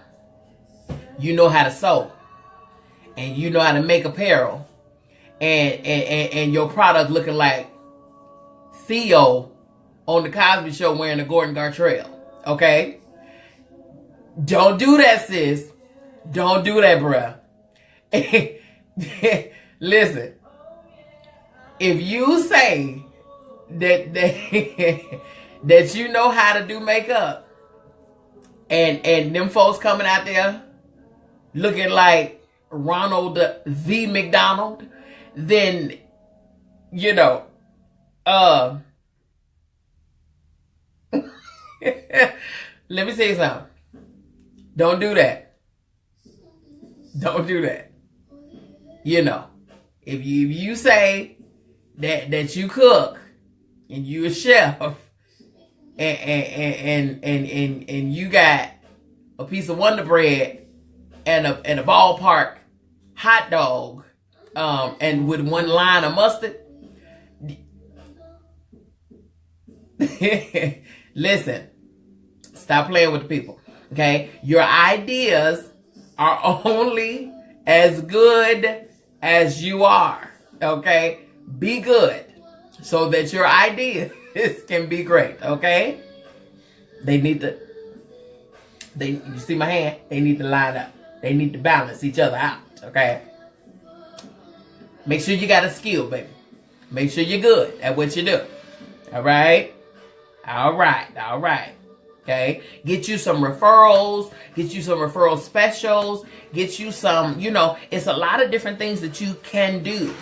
how to sew, and you know how to make apparel, and your product looking like Theo on the Cosby Show wearing a Gordon Gartrell. Okay? Don't do that, sis. Don't do that, bruh. Listen, if you say that you know how to do makeup, and them folks coming out there looking like Ronald the McDonald, then, let me say something. Don't do that. Don't do that. If you say that you cook and you a chef and you got a piece of Wonder Bread and a ballpark hot dog, and with one line of mustard, listen, stop playing with the people. Okay, your ideas are only as good as you are. Okay, be good so that your ideas can be great. Okay, you see my hand? They need to line up. They need to balance each other out. Okay, make sure you got a skill, baby. Make sure you're good at what you do. All right. Okay, get you some referrals, get you some referral specials, get you some, it's a lot of different things that you can do.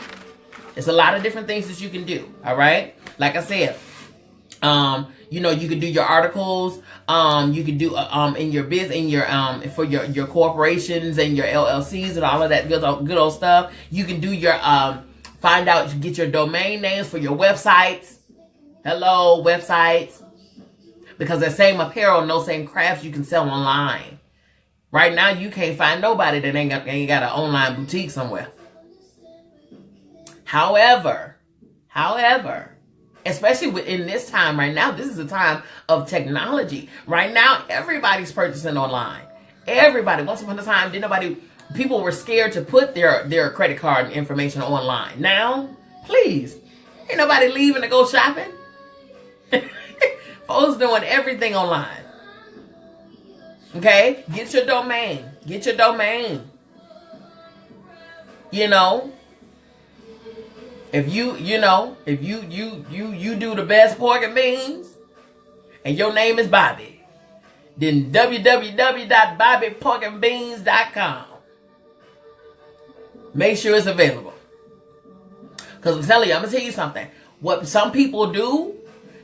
It's a lot of different things that you can do. All right. Like I said, you can do your articles. You can do, in your biz, for your corporations and your LLCs and all of that good old stuff. You can do your, get your domain names for your websites. Hello, websites. Because that same apparel, no same crafts you can sell online. Right now, you can't find nobody that ain't got an online boutique somewhere. However, especially in this time right now, this is a time of technology. Right now, everybody's purchasing online. Everybody. Once upon a time, people were scared to put their credit card information online. Now, please, ain't nobody leaving to go shopping. Folks doing everything online. Okay? Get your domain. Get your domain. You know, if you do the best pork and beans and your name is Bobby, then www.bobbyporkandbeans.com. Make sure it's available. Because I'm telling you, I'm going to tell you something. What some people do,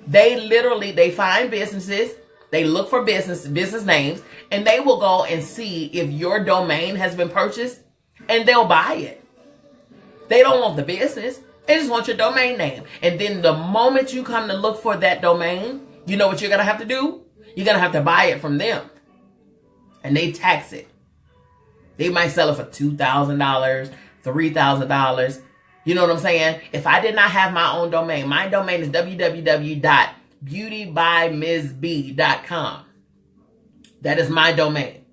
they find businesses, they look for business names, and they will go and see if your domain has been purchased, and they'll buy it. They don't want the business. They just want your domain name. And then the moment you come to look for that domain, you know what you're going to have to do? You're going to have to buy it from them. And they tax it. They might sell it for $2,000, $3,000. You know what I'm saying? If I did not have my own domain, my domain is www.beautybymsb.com. That is my domain.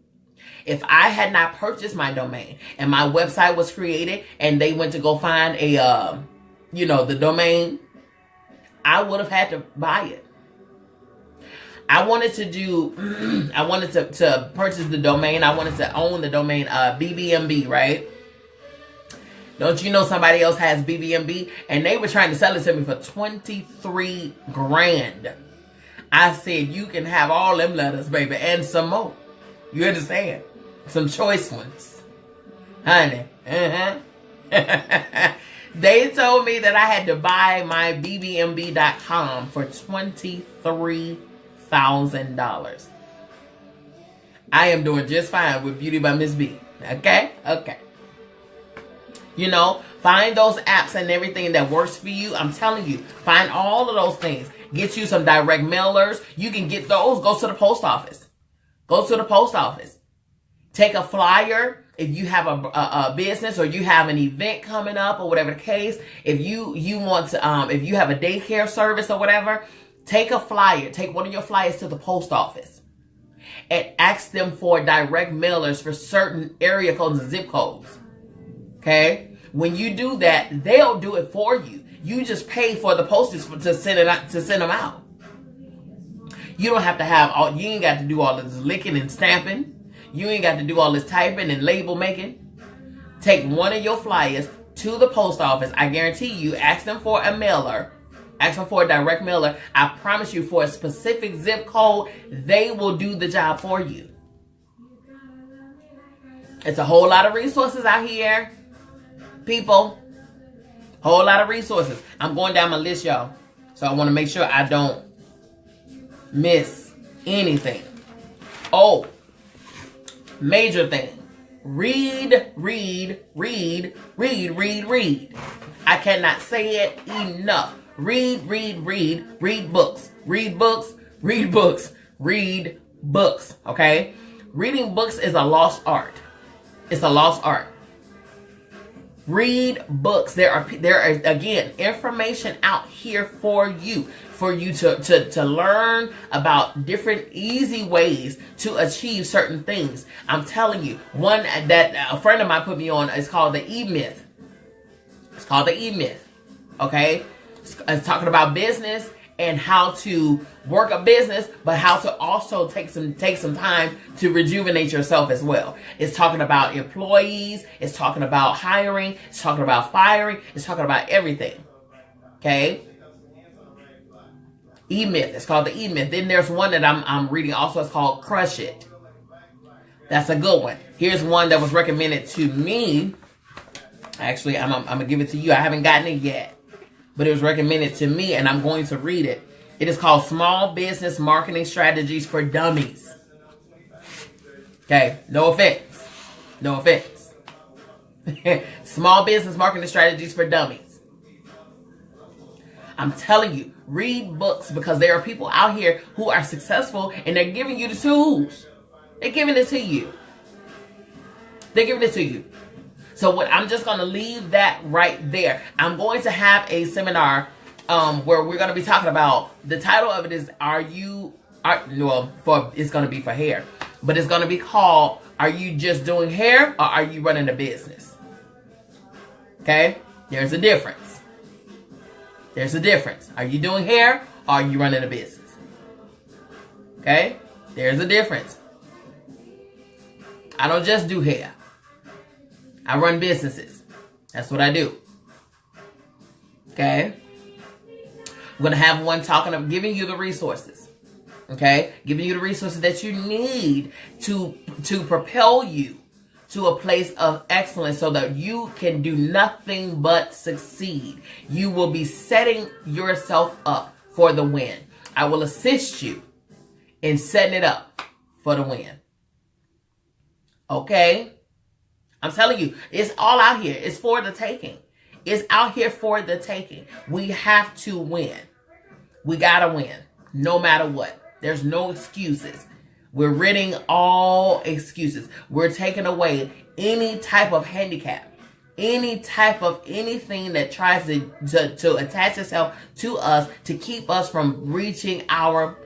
If I had not purchased my domain and my website was created and they went to go find the domain, I would have had to buy it. I wanted to purchase the domain. I wanted to own the domain, BBMB, right? Don't you know somebody else has BBMB? And they were trying to sell it to me for $23,000. I said, you can have all them letters, baby, and some more. You understand? Some choice ones. Honey. They told me that I had to buy my BBMB.com for $23,000. I am doing just fine with Beauty by Miss B. Okay? Okay. You know, find those apps and everything that works for you. I'm telling you, find all of those things. Get you some direct mailers. You can get those. Go to the post office. Go to the post office. Take a flyer. If you have a business or you have an event coming up or whatever the case, if you want to, if you have a daycare service or whatever, take a flyer. Take one of your flyers to the post office and ask them for direct mailers for certain area codes and zip codes. Okay? When you do that, they'll do it for you. You just pay for the postage to send them out. You don't have to you ain't got to do all this licking and stamping. You ain't got to do all this typing and label making. Take one of your flyers to the post office. I guarantee you, ask them for a mailer. Ask them for a direct mailer. I promise you, for a specific zip code, they will do the job for you. It's a whole lot of resources out here, people. Whole lot of resources. I'm going down my list, y'all. So I want to make sure I don't miss anything. Oh, major thing. Read. I cannot say it enough. Read books. Read books. Okay? Reading books is a lost art. It's a lost art. Read books. There are again information out here for you to learn about different easy ways to achieve certain things. I'm telling you, one that a friend of mine put me on is called the E-Myth. It's called the E-Myth. Okay, it's talking about business and how to work a business, but how to also take some time to rejuvenate yourself as well. It's talking about employees. It's talking about hiring. It's talking about firing. It's talking about everything. Okay? E-Myth. It's called the E-Myth. Then there's one that I'm reading also. It's called Crush It. That's a good one. Here's one that was recommended to me. Actually, I'm going to give it to you. I haven't gotten it yet, but it was recommended to me, and I'm going to read it. It is called Small Business Marketing Strategies for Dummies. Okay, no offense. No offense. Small Business Marketing Strategies for Dummies. I'm telling you, read books, because there are people out here who are successful and they're giving you the tools. They're giving it to you. They're giving it to you. So I'm just going to leave that right there. I'm going to have a seminar where we're going to be talking about, the title of it is, it's going to be for hair, but it's going to be called, Are You Just Doing Hair or Are You Running a Business? Okay? There's a difference. There's a difference. Are you doing hair or are you running a business? Okay? There's a difference. I don't just do hair. I run businesses. That's what I do. Okay? I'm going to have one talking of giving you the resources. Okay? Giving you the resources that you need to propel you to a place of excellence so that you can do nothing but succeed. You will be setting yourself up for the win. I will assist you in setting it up for the win. Okay? I'm telling you, it's all out here. It's for the taking. It's out here for the taking. We have to win. We gotta win, no matter what. There's no excuses. We're ridding all excuses. We're taking away any type of handicap, any type of anything that tries to attach itself to us to keep us from reaching our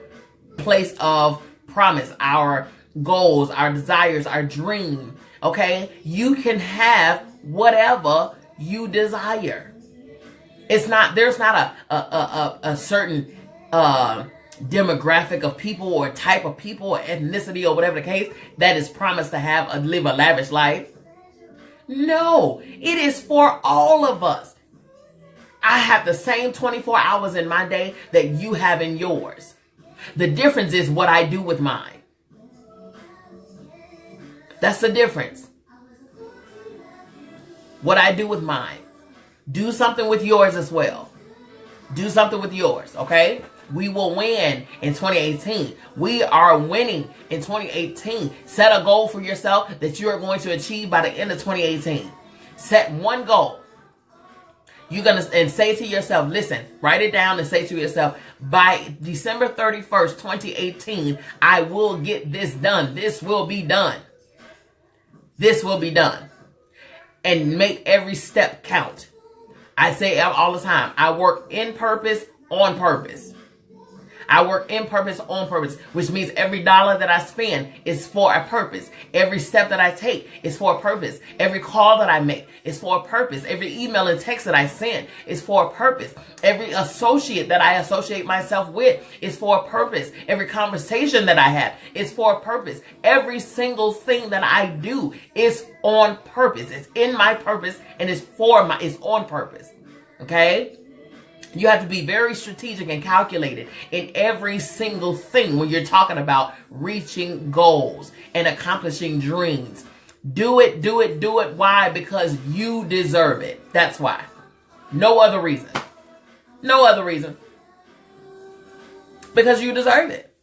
place of promise, our goals, our desires, our dream. Okay? You can have whatever you desire. There's not a certain demographic of people or type of people or ethnicity or whatever the case that is promised to live a lavish life. No, it is for all of us. I have the same 24 hours in my day that you have in yours. The difference is what I do with mine. That's the difference. What I do with mine. Do something with yours as well. Do something with yours, okay? We will win in 2018. We are winning in 2018. Set a goal for yourself that you are going to achieve by the end of 2018. Set one goal. You're going to say to yourself, listen, write it down and say to yourself, by December 31st, 2018, I will get this done. This will be done. This will be done. And make every step count. I say all the time, I work in purpose, on purpose. I work in purpose, on purpose, which means every dollar that I spend is for a purpose. Every step that I take is for a purpose. Every call that I make is for a purpose. Every email and text that I send is for a purpose. Every associate that I associate myself with is for a purpose. Every conversation that I have is for a purpose. Every single thing that I do is on purpose. It's in my purpose and it's on purpose. Okay? You have to be very strategic and calculated in every single thing when you're talking about reaching goals and accomplishing dreams. Do it, do it, do it. Why? Because you deserve it. That's why. No other reason. No other reason. Because you deserve it.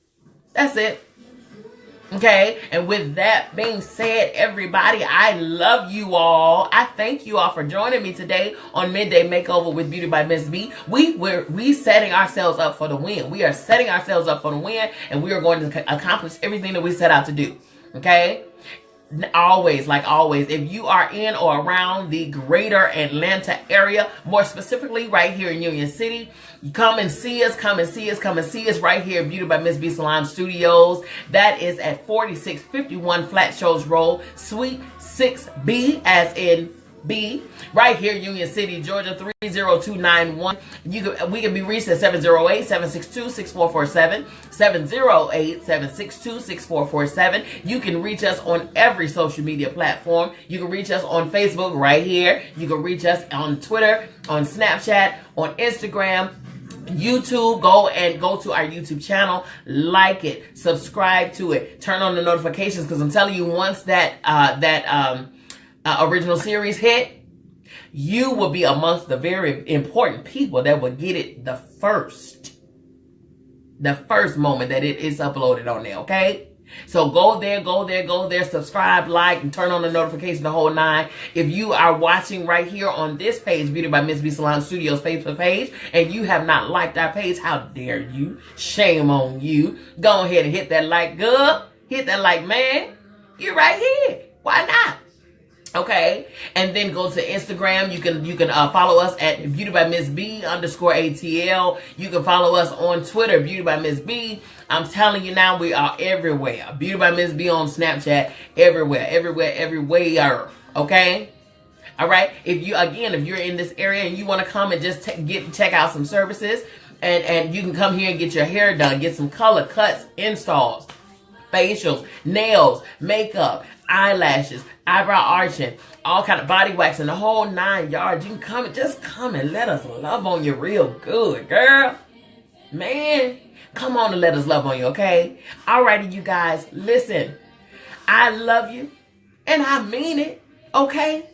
That's it. Okay, and with that being said, everybody, I love you all. I thank you all for joining me today on Midday Makeover with Beauty by Miss B. We setting ourselves up for the win. We are setting ourselves up for the win, and we are going to accomplish everything that we set out to do. Okay? Always, like always, if you are in or around the greater Atlanta area, more specifically right here in Union City, come and see us, come and see us, come and see us right here at Beauty by Miss B Salon Studios. That is at 4651 Flat Shoals Road, Suite 6B, as in B, right here, Union City, Georgia, 30291. We can be reached at 708-762-6447, 708-762-6447. You can reach us on every social media platform. You can reach us on Facebook right here. You can reach us on Twitter, on Snapchat, on Instagram, YouTube. Go to our YouTube channel, like it, subscribe to it, turn on the notifications, because I'm telling you, once that original series hit, you will be amongst the very important people that will get it the first moment that it is uploaded on there. Okay, so go there, subscribe, like, and turn on the notification, the whole nine. If you are watching right here on this page, Beauty by Miss B Salon Studios Facebook page, and you have not liked our page, how dare you? Shame on you. Go ahead and hit that like, girl. Hit that like, man. You're right here. Why not? Okay, and then go to Instagram. You can follow us at Beauty by Miss B _ATL. You can follow us on Twitter, Beauty by Miss B. I'm telling you now, we are everywhere. Beauty by Miss B on Snapchat, everywhere. Okay. All right. If you're in this area and you want to come and just check out some services, And you can come here and get your hair done, get some color cuts, installs, facials, nails, makeup, eyelashes, eyebrow arching, all kind of body waxing, the whole 9 yards. You can come, just come and let us love on you real good, girl. Man, come on and let us love on you, okay? Alrighty, you guys, listen. I love you, and I mean it, okay?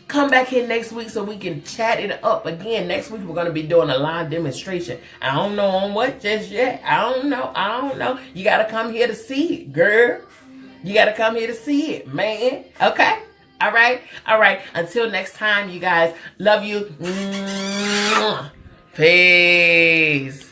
Come back here next week so we can chat it up again. Next week, we're going to be doing a live demonstration. I don't know on what just yet. I don't know. You got to come here to see it, girl. You got to come here to see it, man. Okay? All right? Until next time, you guys. Love you. Peace.